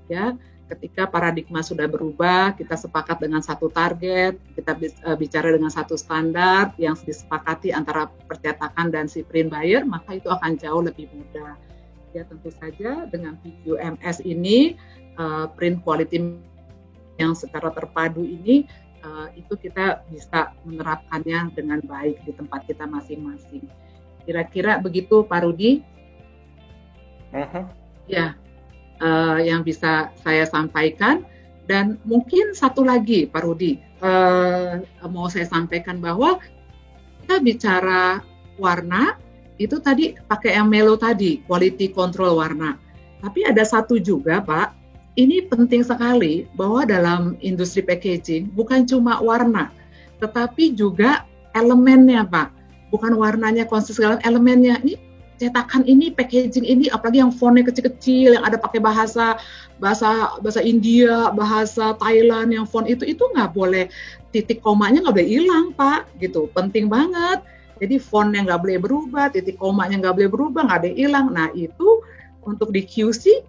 ya. Ketika paradigma sudah berubah, kita sepakat dengan satu target, kita bicara dengan satu standar yang disepakati antara percetakan dan si print buyer, maka itu akan jauh lebih mudah ya. Tentu saja dengan PQMS ini print quality yang secara terpadu ini itu kita bisa menerapkannya dengan baik di tempat kita masing-masing. Kira-kira begitu Pak Rudi? Ya, yang bisa saya sampaikan. Dan mungkin satu lagi Pak Rudi, mau saya sampaikan bahwa kita bicara warna itu tadi pakai yang Melo tadi, quality control warna. Tapi ada satu juga Pak, ini penting sekali bahwa dalam industri packaging bukan cuma warna, tetapi juga elemennya Pak. Bukan warnanya konsisten, elemennya. Ini cetakan ini, packaging ini, apalagi yang fontnya kecil-kecil, yang ada pakai bahasa India, bahasa Thailand, yang font itu nggak boleh, titik komanya nggak boleh hilang Pak, gitu. Penting banget. Jadi fontnya nggak boleh berubah, titik komanya nggak boleh berubah, nggak ada hilang. Nah itu untuk di QC,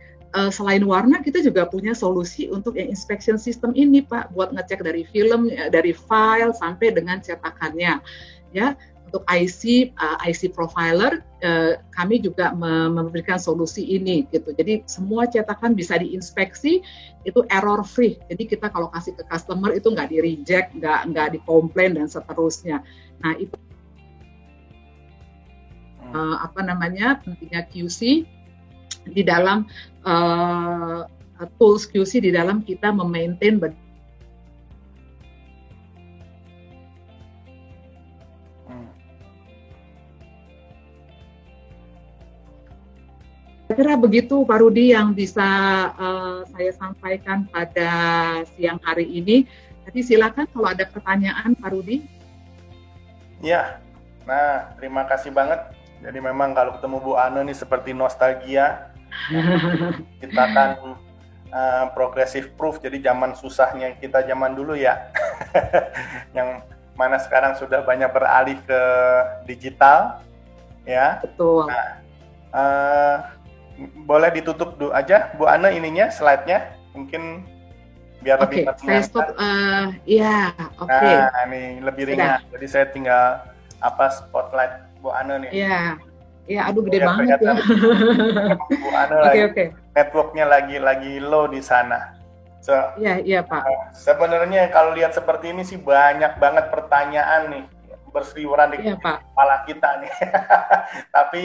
selain warna kita juga punya solusi untuk yang inspection system ini Pak, buat ngecek dari film, dari file sampai dengan cetakannya ya. untuk IC profiler, kami juga memberikan solusi ini gitu. Jadi semua cetakan bisa diinspeksi, itu error free. Jadi kita kalau kasih ke customer itu nggak di reject, nggak dikomplain dan seterusnya. Nah itu pentingnya QC di dalam tools QC di dalam kita memaintain Saya kira begitu Pak Rudi yang bisa saya sampaikan pada siang hari ini. Jadi silakan kalau ada pertanyaan Pak Rudi. Ya, nah terima kasih banget. Jadi memang kalau ketemu Bu Ana nih seperti nostalgia. Kita kan progressive proof, jadi zaman susahnya kita zaman dulu ya. Yang mana sekarang sudah banyak beralih ke digital. Ya. Betul. Nah, boleh ditutup dulu aja Bu Ana ininya, slide-nya mungkin biar lebih saya stop. Iya, oke. Nah, ini lebih ringan. Jadi saya tinggal spotlight Bu Ana nih. Iya. Iya, aduh gede banget ya. Bu Ana oke. Networknya lagi low di sana. So, iya Pak. Sebenarnya kalau lihat seperti ini sih banyak banget pertanyaan nih berseliweran di kepala kita nih. Tapi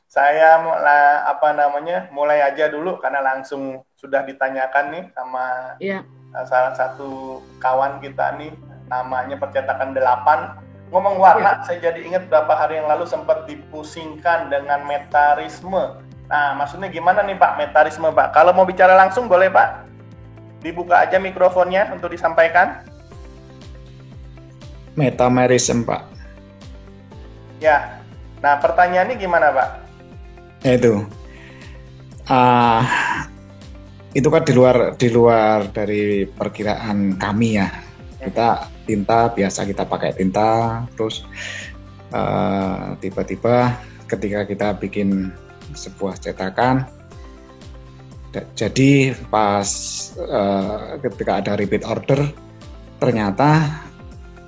saya mulai aja dulu karena langsung sudah ditanyakan nih sama salah satu kawan kita nih, namanya percetakan 8. Ngomong warna, saya jadi ingat beberapa hari yang lalu sempat dipusingkan dengan metarisme. Nah, maksudnya gimana nih Pak metarisme Pak? Kalau mau bicara langsung boleh Pak? Dibuka aja mikrofonnya untuk disampaikan. Metamerism Pak. Ya, nah pertanyaannya gimana Pak? Itu kan di luar dari perkiraan kami ya. Kita tinta biasa kita pakai tinta, terus tiba-tiba ketika kita bikin sebuah cetakan, jadi pas ketika ada repeat order, ternyata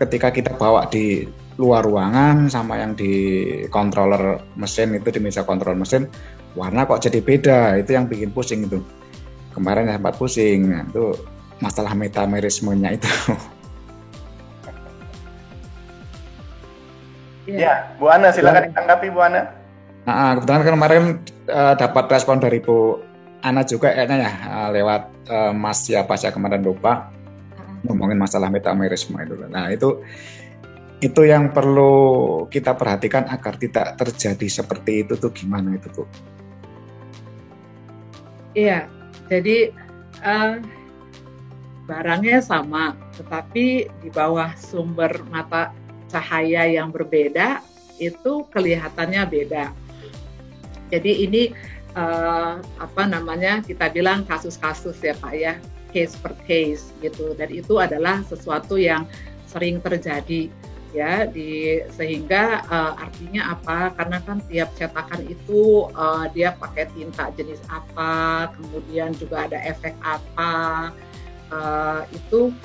ketika kita bawa di luar ruangan sama yang di controller mesin itu, di meja kontrol mesin, warna kok jadi beda. Itu yang bikin pusing itu. Kemarin sempat pusing. Nah, itu masalah metamerismenya itu. Ya, Bu Ana silakan ditanggapi Bu Ana. Nah, kebetulan kemarin dapat respon dari Bu Ana juga kayaknya ya, lewat Mas siapa saya kemarin lupa, ngomongin masalah metamerisme itu. Nah, itu yang perlu kita perhatikan agar tidak terjadi seperti itu tuh gimana itu Bu? Iya, jadi barangnya sama, tetapi di bawah sumber mata cahaya yang berbeda itu kelihatannya beda. Jadi ini kita bilang kasus-kasus ya Pak ya, case per case gitu. Dan itu adalah sesuatu yang sering terjadi. Ya, sehingga artinya apa? Karena kan tiap cetakan itu dia pakai tinta jenis apa, kemudian juga ada efek apa, itu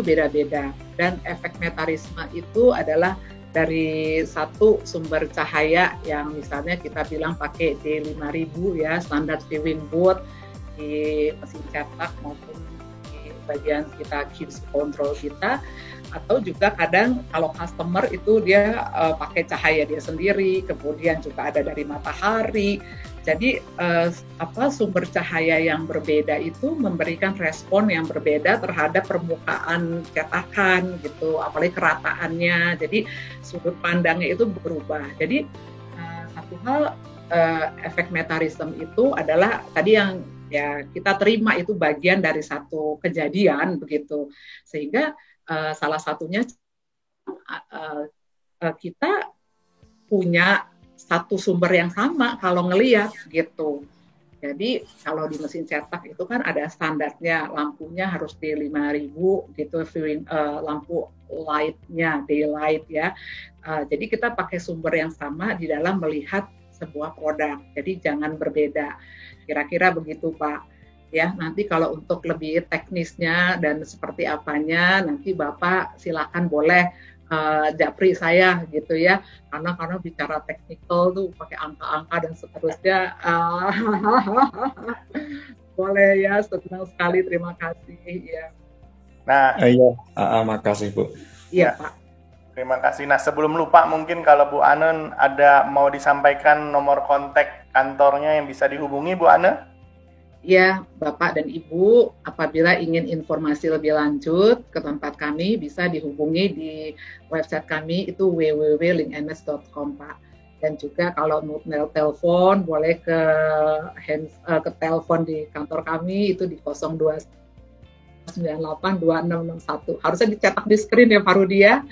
beda-beda. Dan efek metarisme itu adalah dari satu sumber cahaya yang misalnya kita bilang pakai D5000 ya, standar viewing board di mesin cetak maupun di bagian kita QC control kita. Atau juga kadang kalau customer itu dia pakai cahaya dia sendiri, kemudian juga ada dari matahari. Jadi sumber cahaya yang berbeda itu memberikan respon yang berbeda terhadap permukaan cetakan gitu, apalagi kerataannya. Jadi sudut pandangnya itu berubah. Jadi satu hal efek metarism itu adalah tadi yang ya kita terima itu bagian dari satu kejadian begitu, sehingga salah satunya kita punya satu sumber yang sama kalau ngelihat gitu. Jadi kalau di mesin cetak itu kan ada standarnya, lampunya harus D5000 gitu, lampu light-nya, daylight ya. Jadi kita pakai sumber yang sama di dalam melihat sebuah produk. Jadi jangan berbeda. Kira-kira begitu Pak. Ya, nanti kalau untuk lebih teknisnya dan seperti apanya, nanti Bapak silakan boleh japri saya gitu ya, karena bicara teknikal tuh pakai angka-angka dan seterusnya. Boleh ya, senang sekali, terima kasih ya. Nah, Iya, makasih Bu. Iya Pak. terima kasih. Nah, sebelum lupa mungkin kalau Bu Ane ada mau disampaikan nomor kontak kantornya yang bisa dihubungi Bu Ane? Ya, Bapak dan Ibu, apabila ingin informasi lebih lanjut ke tempat kami, bisa dihubungi di website kami, itu www.linkms.com, Pak. Dan juga kalau mau telepon, boleh ke telepon di kantor kami, itu di 02982661. Harusnya dicetak di screen ya, Pak Rudi ya.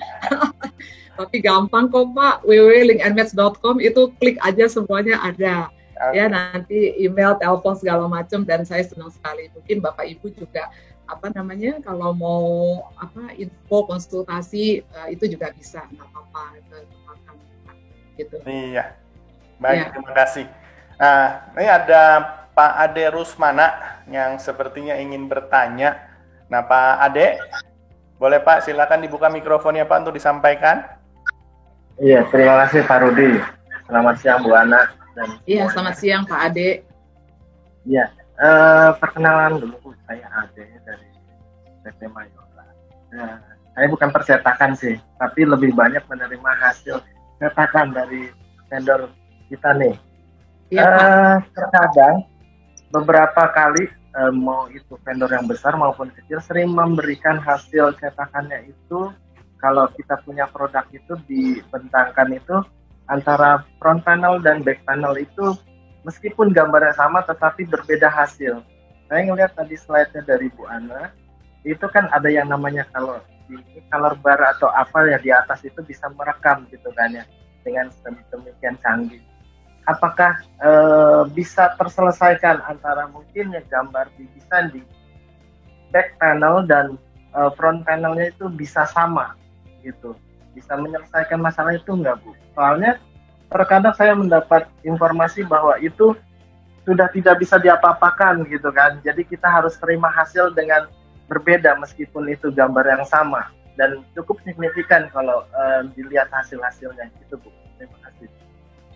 Tapi gampang kok, Pak. www.linkms.com, itu klik aja semuanya ada. Ya, nanti email, telepon segala macam, dan saya senang sekali. Mungkin Bapak Ibu juga kalau mau info konsultasi itu juga bisa, nggak apa-apa ke tempat kami gitu. Iya, baik, terima kasih. Nah, ini ada Pak Ade Rusmana yang sepertinya ingin bertanya. Nah, Pak Ade, boleh Pak silakan dibuka mikrofonnya Pak untuk disampaikan. Iya, terima kasih Pak Rudi. Selamat siang Bu Ana. Iya, selamat siang Pak Ade. Iya, perkenalan dulu, saya Ade dari PT Mayora. Saya bukan percetakan sih, tapi lebih banyak menerima hasil cetakan dari vendor kita nih. Iya, terkadang beberapa kali mau itu vendor yang besar maupun kecil sering memberikan hasil cetakannya itu, kalau kita punya produk itu dibentangkan itu antara front panel dan back panel itu meskipun gambarnya sama tetapi berbeda hasil. Saya ngelihat tadi slide-nya dari Bu Ana, itu kan ada yang namanya kalau di color bar atau apa ya di atas itu bisa merekam gitu kan ya, dengan demikian canggih. Apakah bisa terselesaikan antara mungkin ya gambar didesain di back panel dan front panelnya itu bisa sama gitu? Bisa menyelesaikan masalah itu nggak Bu? Soalnya terkadang saya mendapat informasi bahwa itu sudah tidak bisa diapa-apakan gitu kan. Jadi kita harus terima hasil dengan berbeda meskipun itu gambar yang sama. Dan cukup signifikan kalau dilihat hasil-hasilnya gitu Bu. Terima kasih.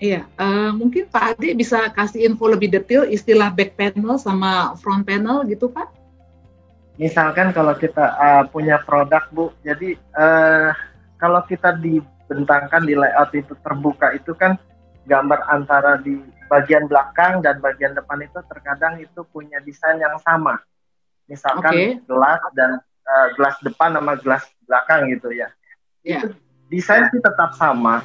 Iya, mungkin Pak Ade bisa kasih info lebih detail istilah back panel sama front panel gitu Pak? Misalkan kalau kita punya produk Bu, jadi kalau kita dibentangkan di layout itu terbuka itu kan gambar antara di bagian belakang dan bagian depan itu terkadang itu punya desain yang sama. Misalkan gelas dan gelas depan sama gelas belakang gitu ya. Yeah. Itu desain sih tetap sama.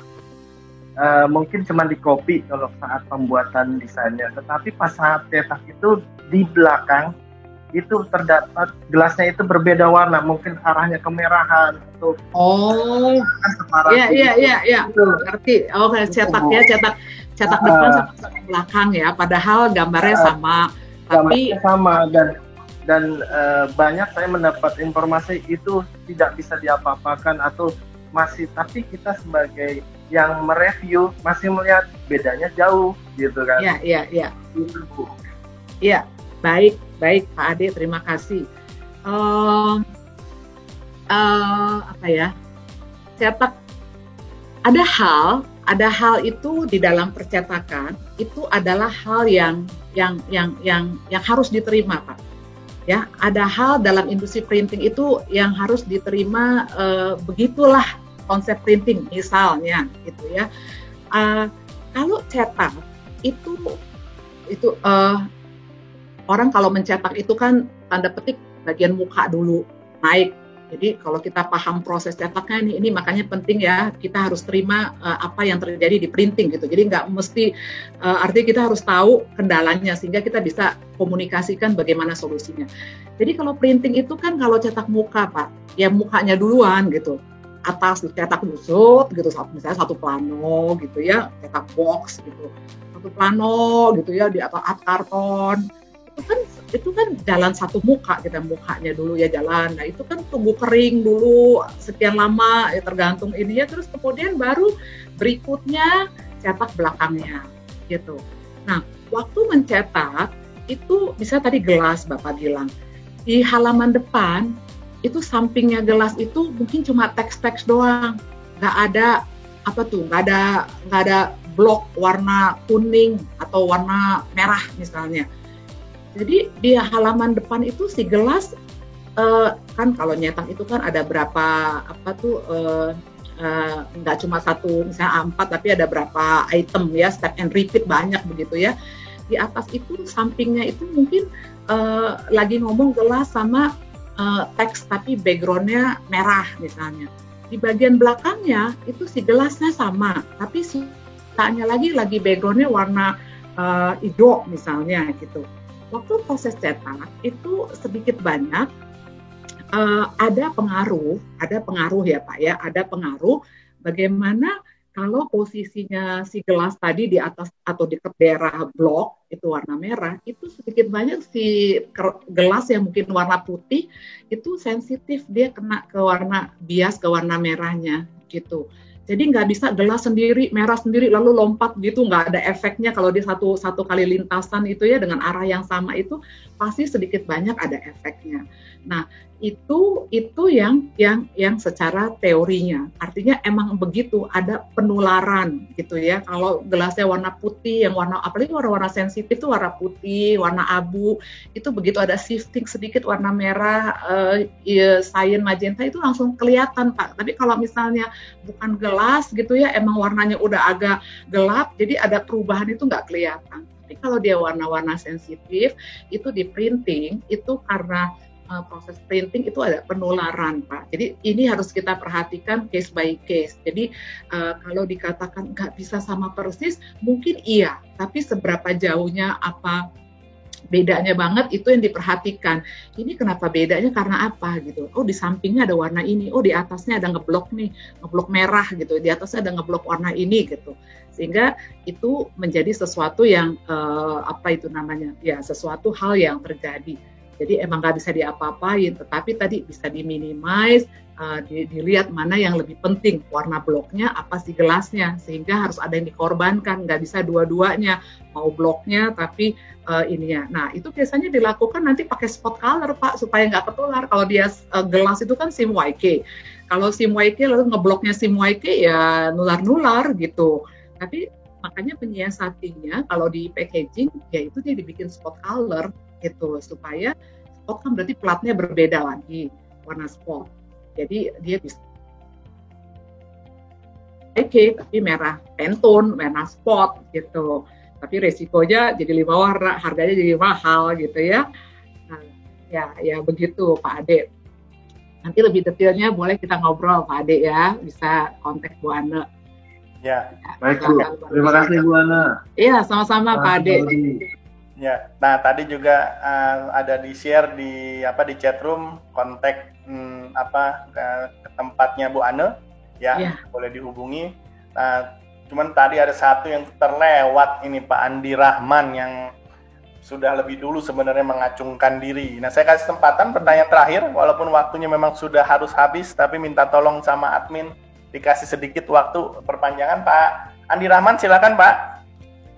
Mungkin cuma di copy kalau saat pembuatan desainnya. Tetapi pas saat cetak itu di belakang itu terdapat gelasnya itu berbeda warna, mungkin arahnya kemerahan atau iya ngerti. Cetak depan sama cetak belakang ya, padahal gambarnya sama, tapi sama dan banyak saya mendapat informasi itu tidak bisa diapa-apakan atau masih, tapi kita sebagai yang mereview masih melihat bedanya jauh gitu kan. Iya. Itu Bu. Iya. Baik Pak Ade, terima kasih. Cetak, ada hal itu di dalam percetakan itu adalah hal yang harus diterima Pak. Ya, ada hal dalam industri printing itu yang harus diterima, begitulah konsep printing misalnya gitu ya. Kalau cetak itu orang kalau mencetak itu kan tanda petik bagian muka dulu naik. Jadi kalau kita paham proses cetaknya ini makanya penting ya kita harus terima apa yang terjadi di printing gitu. Jadi nggak mesti artinya kita harus tahu kendalanya sehingga kita bisa komunikasikan bagaimana solusinya. Jadi kalau printing itu kan kalau cetak muka Pak, ya mukanya duluan gitu. Atas cetak busut gitu, misalnya satu plano gitu ya, cetak box gitu. Satu plano gitu ya di atas karton. Itu kan jalan satu muka, kita mukanya dulu ya jalan. Nah itu kan tunggu kering dulu sekian lama ya tergantung ini ya, terus kemudian baru berikutnya cetak belakangnya gitu. Nah waktu mencetak itu bisa tadi gelas Bapak bilang di halaman depan itu sampingnya gelas itu mungkin cuma teks-teks doang, nggak ada nggak ada blok warna kuning atau warna merah misalnya. Jadi di halaman depan itu si gelas kan kalau nyetak itu kan ada berapa nggak cuma satu misalnya A4 tapi ada berapa item ya, step and repeat banyak begitu ya. Di atas itu sampingnya itu mungkin lagi ngomong gelas sama teks tapi backgroundnya merah misalnya. Di bagian belakangnya itu si gelasnya sama, tapi sisanya lagi backgroundnya warna hijau misalnya gitu. Waktu proses cetak itu sedikit banyak ada pengaruh ya Pak ya, ada pengaruh bagaimana kalau posisinya si gelas tadi di atas atau di daerah blok itu warna merah, itu sedikit banyak si gelas yang mungkin warna putih itu sensitif, dia kena ke warna bias, ke warna merahnya gitu. Jadi nggak bisa gelas sendiri, merah sendiri lalu lompat gitu, nggak ada efeknya kalau di satu kali lintasan itu ya dengan arah yang sama itu pasti sedikit banyak ada efeknya. Nah itu yang secara teorinya, artinya emang begitu ada penularan gitu ya. Kalau gelasnya warna putih, yang warna apalagi warna-warna sensitif itu warna putih, warna abu, itu begitu ada shifting sedikit warna merah, cyan, magenta itu langsung kelihatan Pak. Tapi kalau misalnya bukan gelas gitu ya, emang warnanya udah agak gelap, jadi ada perubahan itu nggak kelihatan. Tapi kalau dia warna-warna sensitif, itu di printing, itu karena proses printing itu ada penularan Pak. Jadi ini harus kita perhatikan case by case. Jadi kalau dikatakan nggak bisa sama persis, mungkin iya. Tapi seberapa jauhnya, apa bedanya banget itu yang diperhatikan. Ini kenapa bedanya karena apa gitu. Oh di sampingnya ada warna ini, oh di atasnya ada ngeblok nih, ngeblok merah gitu. Di atasnya ada ngeblok warna ini gitu. Sehingga itu menjadi sesuatu yang sesuatu hal yang terjadi. Jadi emang nggak bisa diapa-apain, tetapi tadi bisa diminimize, dilihat mana yang lebih penting, warna bloknya apa si gelasnya, sehingga harus ada yang dikorbankan, nggak bisa dua-duanya, mau bloknya tapi ininya. Nah itu biasanya dilakukan nanti pakai spot color Pak, supaya nggak ketular. Kalau dia gelas itu kan SIM YK, kalau SIM YK lalu ngebloknya SIM YK ya nular-nular gitu. Tapi makanya penyiasatinya kalau di packaging ya itu dia dibikin spot color gitu, supaya spot kan berarti platnya berbeda lagi warna spot, jadi dia bisa tapi merah Pantone, merah spot gitu, tapi resikonya jadi 5 warna, harganya jadi mahal gitu ya. Nah, ya begitu Pak Ade. Nanti lebih detailnya boleh kita ngobrol Pak Ade ya, bisa kontak Bu Ane. Ya, baik Bu. Terima kasih Bu Ane. Iya, sama-sama Pak Ade. Ya, nah tadi juga ada di share di chat room kontak ke tempatnya Bu Ane ya, boleh dihubungi. Nah, cuman tadi ada satu yang terlewat ini Pak Andi Rahman yang sudah lebih dulu sebenarnya mengacungkan diri. Nah, saya kasih kesempatan pertanyaan terakhir walaupun waktunya memang sudah harus habis, tapi minta tolong sama admin dikasih sedikit waktu perpanjangan. Pak Andi Rahman silakan Pak.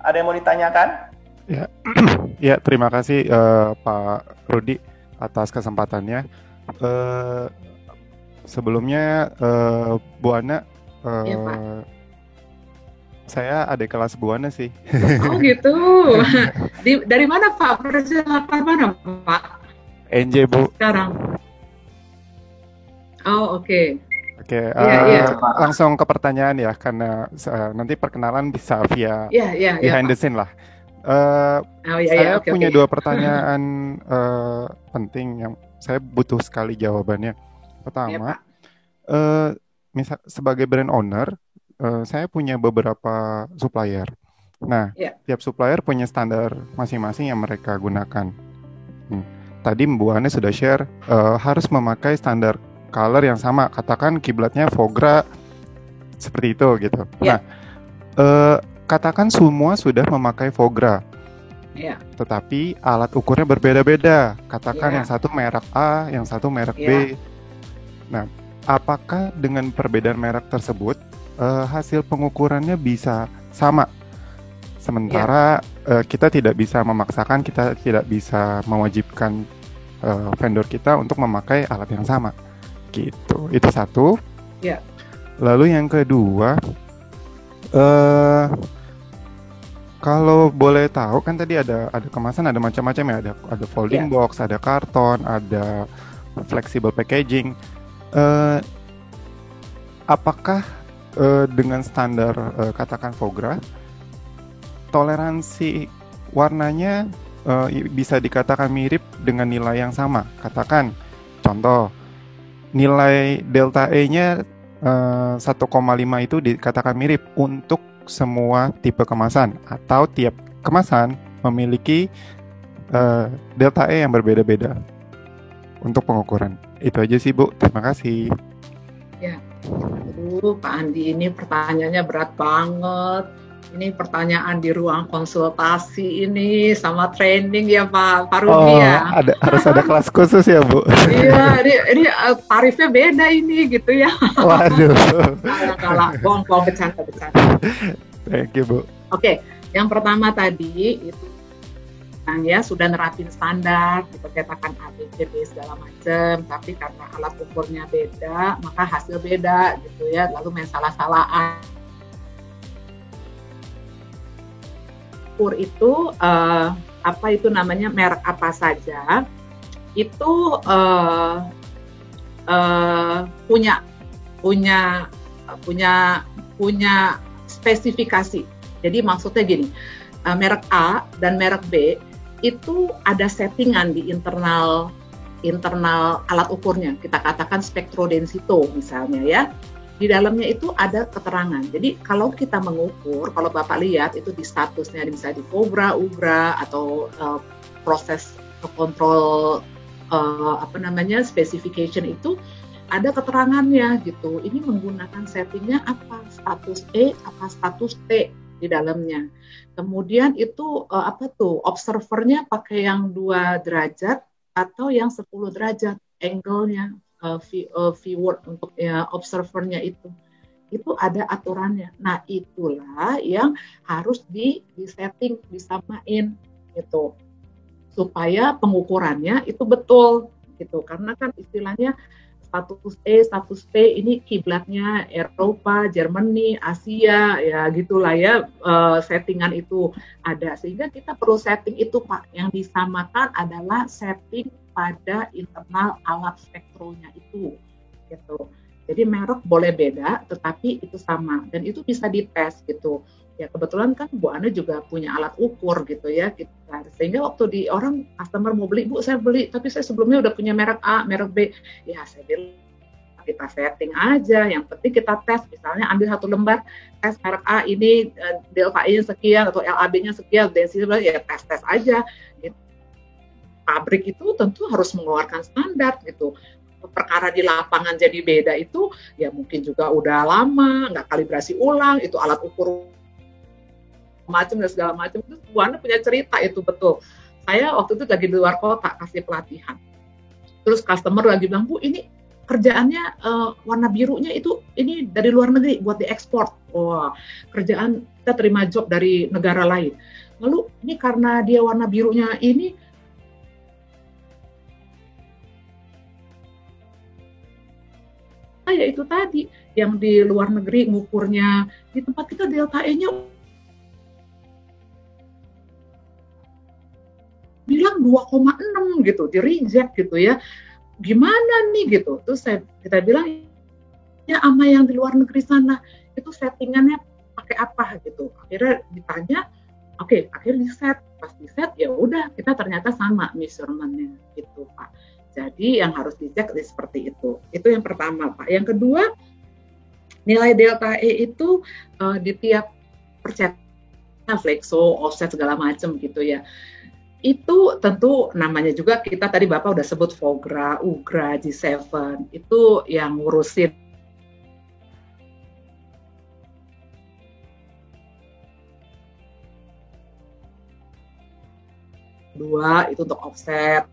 Ada yang mau ditanyakan? Ya, terima kasih Pak Rudi atas kesempatannya. Sebelumnya Bu Ana, saya adik kelas Bu Ana sih. Oh gitu. Dari mana Pak? Persilakan mana Pak? NJ Bu. Sekarang. Oh oke. Oke, langsung ke pertanyaan ya, karena nanti perkenalan bisa via behind the scene lah. Saya punya 2 pertanyaan penting yang saya butuh sekali jawabannya. Pertama, sebagai brand owner, saya punya beberapa supplier. Nah, tiap supplier punya standar masing-masing yang mereka gunakan. Tadi Bu Ane sudah share harus memakai standar color yang sama. Katakan kiblatnya Fogra seperti itu gitu. Nah, katakan semua sudah memakai Fogra, tetapi alat ukurnya berbeda-beda. Katakan yang satu merek A, yang satu merek B. Nah, apakah dengan perbedaan merek tersebut hasil pengukurannya bisa sama? Sementara kita tidak bisa memaksakan, kita tidak bisa mewajibkan vendor kita untuk memakai alat yang sama gitu. Itu satu. Ya. Lalu yang kedua, kalau boleh tahu kan tadi ada kemasan, ada macam-macam ya, ada folding box, ada karton, ada flexible packaging. Apakah dengan standar katakan Fogra, toleransi warnanya bisa dikatakan mirip dengan nilai yang sama? Katakan contoh, nilai delta E-nya 1,5 itu dikatakan mirip untuk semua tipe kemasan, atau tiap kemasan memiliki delta E yang berbeda-beda untuk pengukuran. Itu aja sih Bu, terima kasih. Ya, Pak Andi, ini pertanyaannya berat banget. Ini pertanyaan di ruang konsultasi ini sama training ya Pak Rudi ya. Harus ada kelas khusus ya Bu. Iya, ini tarifnya beda ini gitu ya. Waduh. Kalah, bohong, bercanda. Thank you Bu. Oke, yang pertama tadi itu ya sudah nerapin standar, gitu, cetakan ABCD segala macam, tapi karena alat ukurnya beda, maka hasil beda gitu ya. Lalu main salah-salahan. Ukur itu apa itu namanya, merek apa saja itu punya spesifikasi. Jadi maksudnya gini, merek A dan merek B itu ada settingan di internal alat ukurnya. Kita katakan spektrodensito misalnya ya. Di dalamnya itu ada keterangan. Jadi kalau kita mengukur, kalau Bapak lihat itu di statusnya, misalnya di Fogra, UGRA, atau proses kontrol specification itu ada keterangannya gitu. Ini menggunakan settingnya apa, status E, apa status T di dalamnya. Kemudian itu observernya pakai yang 2 derajat atau yang 10 derajat angle-nya. Viewer untuk observernya itu ada aturannya. Nah itulah yang harus di-setting, disamain gitu supaya pengukurannya itu betul gitu. Karena kan istilahnya status E, status P ini kiblatnya Eropa, Germany, Asia ya gitulah ya, settingan itu ada, sehingga kita perlu setting itu Pak. Yang disamakan adalah setting pada internal alat spektronya itu gitu. Jadi merek boleh beda tetapi itu sama dan itu bisa dites gitu. Ya kebetulan kan Bu Ana juga punya alat ukur gitu ya. Sehingga waktu di orang customer mau beli, Bu saya beli tapi saya sebelumnya udah punya merek A, merek B. Ya saya bilang kita setting aja, yang penting kita tes. Misalnya ambil 1 lembar, tes merek A ini delta E-nya sekian atau LAB-nya sekian, density ya tes aja gitu. Pabrik itu tentu harus mengeluarkan standar gitu. Perkara di lapangan jadi beda itu ya mungkin juga udah lama, nggak kalibrasi ulang, itu alat ukur macam dan segala macam. Itu Bu Ana punya cerita itu betul. Saya waktu itu lagi di luar kota kasih pelatihan. Terus customer lagi bilang, Bu ini kerjaannya warna birunya itu ini dari luar negeri buat diekspor. Wah, kerjaan kita terima job dari negara lain. Lalu ini karena dia warna birunya ini ya itu tadi yang di luar negeri ngukurnya, di tempat kita delta E-nya bilang 2,6 gitu, di reject gitu ya. Gimana nih gitu. Terus kita bilang ya sama yang di luar negeri sana itu settingannya pakai apa gitu. Akhirnya ditanya, oke, akhirnya di set. Pas di set ya udah kita ternyata sama measurement-nya gitu Pak. Jadi yang harus dicek seperti itu. Itu yang pertama Pak. Yang kedua, nilai delta E itu di tiap percetakan, flexo, offset segala macam gitu ya. Itu tentu namanya juga kita tadi Bapak udah sebut Fogra, UGRA, G7. Itu yang ngurusin dua itu untuk offset.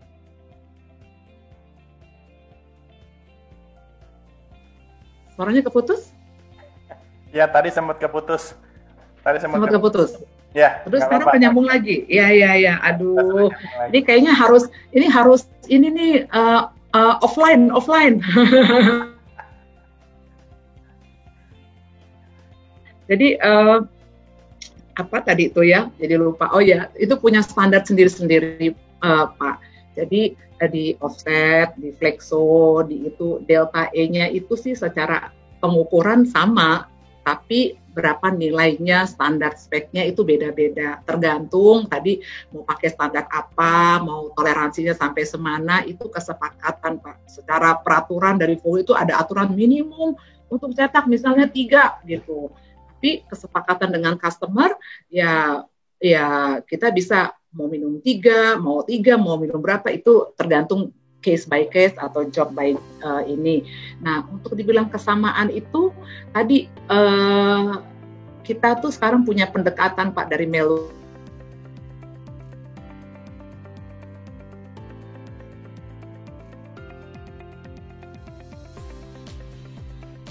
Suaranya keputus? Ya, tadi sempat keputus. Ya. Terus sekarang penyambung lagi. Ya. Aduh, ini kayaknya harus ini nih offline. Jadi apa tadi itu ya? Jadi lupa. Oh ya, itu punya standar sendiri-sendiri, Pak. Jadi di offset, di flexo, di itu delta E-nya itu sih secara pengukuran sama, tapi berapa nilainya, standar speknya itu beda-beda. Tergantung tadi mau pakai standar apa, mau toleransinya sampai semana, itu kesepakatan, Pak. Secara peraturan dari FOA itu ada aturan minimum untuk cetak misalnya 3 gitu. Tapi kesepakatan dengan customer ya kita bisa mau minum 3, mau minum berapa, itu tergantung case by case atau job by ini. Nah, untuk dibilang kesamaan itu tadi kita tuh sekarang punya pendekatan, Pak, dari Melo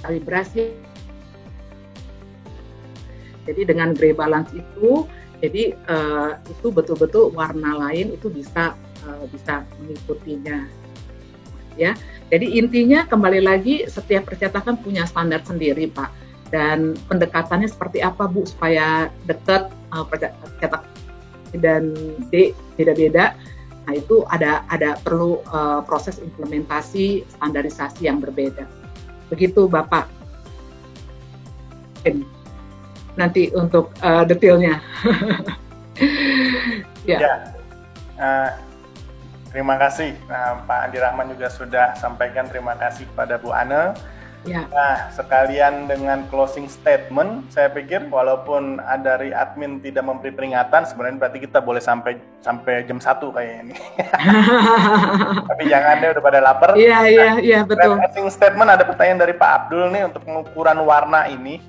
kalibrasi. Jadi dengan gray balance itu, jadi itu betul-betul warna lain itu bisa mengikutinya, ya. Jadi intinya kembali lagi setiap percetakan punya standar sendiri, Pak. Dan pendekatannya seperti apa, Bu, supaya dekat cetak dan D beda-beda. Nah itu ada perlu proses implementasi standarisasi yang berbeda. Begitu, Bapak. Nanti untuk detailnya. Ya. Terima kasih, Pak Andi Rahman juga sudah sampaikan terima kasih kepada Bu Ane. Ya. Nah, sekalian dengan closing statement, saya pikir walaupun dari admin tidak memberi peringatan, sebenarnya berarti kita boleh sampai jam 1 kayaknya ini. Tapi jangan deh, udah pada lapar. Iya, betul. Closing statement, ada pertanyaan dari Pak Abdul nih untuk pengukuran warna ini.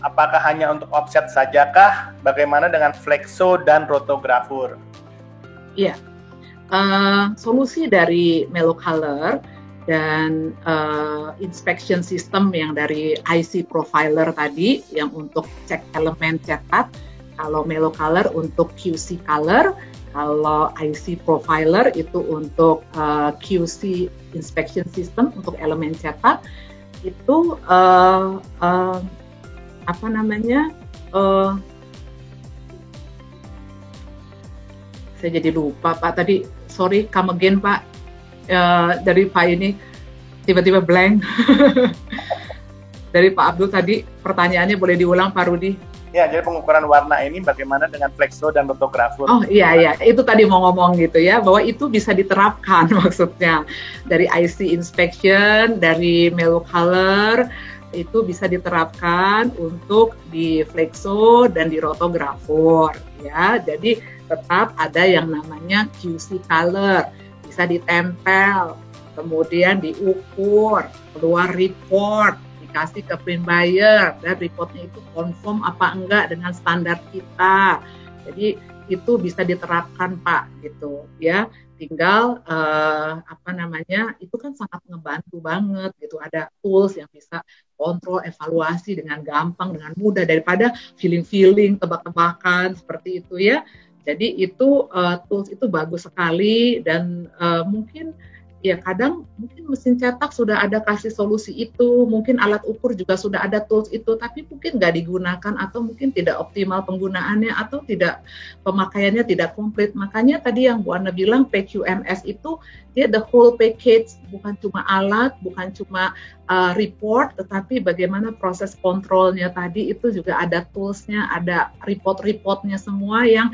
Apakah hanya untuk offset sajakah? Bagaimana dengan flexo dan rotografur? Iya. Solusi dari Melo Color dan inspection system yang dari IC Profiler tadi yang untuk cek elemen cetak. Kalau Melo Color untuk QC Color, kalau IC Profiler itu untuk QC inspection system untuk elemen cetak. Itu apa namanya? Saya jadi lupa, Pak, tadi. Sorry, come again, Pak. Dari Pak ini tiba-tiba blank. Dari Pak Abdul tadi pertanyaannya boleh diulang, Pak Rudi? Ya, jadi pengukuran warna ini bagaimana dengan flexo dan rotografur? Oh iya, itu tadi mau ngomong gitu ya, bahwa itu bisa diterapkan maksudnya. Dari IC inspection, dari Melo Color, itu bisa diterapkan untuk di flexo dan di rotografur ya. Jadi tetap ada yang namanya QC color, bisa ditempel, kemudian diukur, keluar report, dikasih ke print buyer, dan reportnya itu confirm apa enggak dengan standar kita. Jadi itu bisa diterapkan, Pak, gitu ya. Tinggal itu kan sangat ngebantu banget gitu. Ada tools yang bisa kontrol evaluasi dengan gampang, dengan mudah, daripada feeling tebak-tebakan seperti itu ya. Jadi itu tools itu bagus sekali dan mungkin ya kadang mungkin mesin cetak sudah ada kasih solusi itu, mungkin alat ukur juga sudah ada tools itu, tapi mungkin nggak digunakan atau mungkin tidak optimal penggunaannya atau tidak pemakaiannya tidak komplit. Makanya tadi yang Bu Ana bilang PQMS itu dia the whole package, bukan cuma alat, bukan cuma report, tetapi bagaimana proses kontrolnya tadi itu juga ada toolsnya, ada report-reportnya semua yang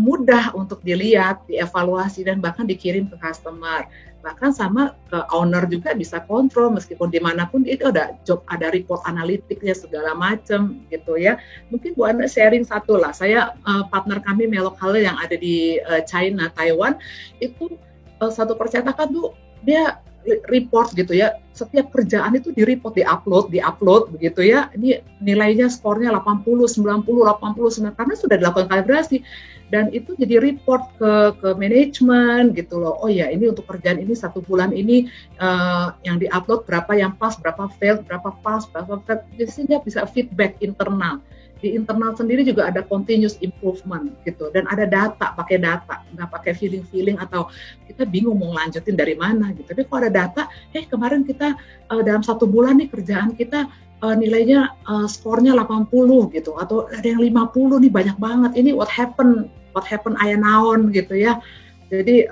mudah untuk dilihat, dievaluasi dan bahkan dikirim ke customer. Bahkan sama ke owner juga bisa kontrol meskipun dimanapun itu ada job, ada report analitiknya segala macam gitu ya. Mungkin Bu Ana sharing satu lah. Saya partner kami Melo Color yang ada di China, Taiwan itu satu percetakan tuh dia report gitu ya. Setiap kerjaan itu di-report, di-upload begitu ya. Ini nilainya skornya 80, 90, 89 karena sudah dilakukan kalibrasi. Dan itu jadi report ke manajemen gitu loh. Oh ya, ini untuk kerjaan ini 1 bulan ini yang di-upload berapa yang pas, berapa fail, berapa pas, berapa fail. Jadi dia bisa feedback internal. di internal sendiri juga ada continuous improvement gitu, dan ada data, pakai data, nggak pakai feeling atau kita bingung mau lanjutin dari mana gitu. Tapi kalau ada data, kemarin kita dalam 1 bulan nih kerjaan kita nilainya skornya 80 gitu, atau ada yang 50 nih, banyak banget. Ini what happened aya naon gitu ya. Jadi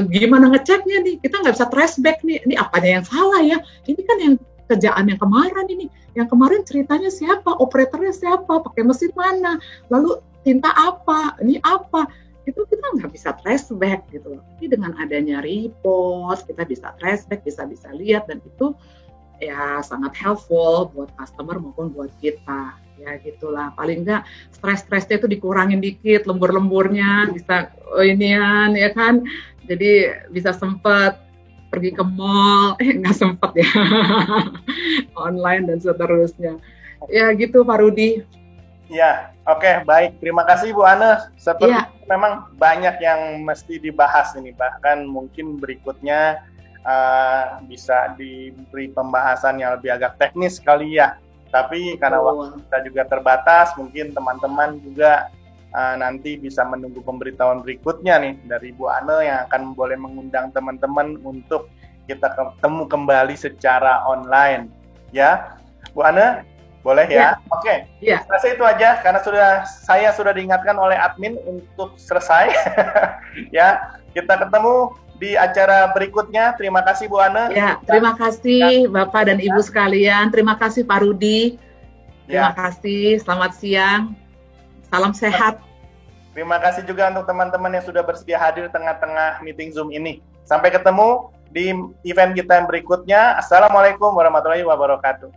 gimana ngeceknya nih? Kita nggak bisa trace back nih. Ini apanya yang salah ya? Ini kan yang kerjaan yang kemarin ini. Yang kemarin ceritanya siapa? Operatornya siapa? Pakai mesin mana? Lalu tinta apa? Ini apa? Itu kita nggak bisa trace back gitu. Tapi dengan adanya report, kita bisa trace back, bisa lihat, dan itu ya sangat helpful buat customer maupun buat kita. Ya gitulah, paling nggak stres-stresnya itu dikurangin dikit, lembur-lemburnya bisa inian ya kan, jadi bisa sempet pergi ke mall, nggak sempet ya online dan seterusnya ya gitu Pak Rudi. Ya, oke, baik, terima kasih Bu Ane. Seperti memang banyak yang mesti dibahas ini, bahkan mungkin berikutnya bisa diberi pembahasan yang lebih agak teknis kali ya. Tapi karena waktu kita juga terbatas, mungkin teman-teman juga nanti bisa menunggu pemberitahuan berikutnya nih dari Bu Ane yang akan boleh mengundang teman-teman untuk kita ketemu kembali secara online. Ya, Bu Ane, boleh ya? Oke. Saya rasa itu aja karena saya sudah diingatkan oleh admin untuk selesai. Ya, kita ketemu di acara berikutnya. Terima kasih Bu Ane. Ya, terima kasih Bapak dan Ibu sekalian. Terima kasih Pak Rudi. Terima kasih. Selamat siang. Salam sehat. Terima kasih juga untuk teman-teman yang sudah bersedia hadir tengah-tengah meeting Zoom ini. Sampai ketemu di event kita yang berikutnya. Assalamualaikum warahmatullahi wabarakatuh.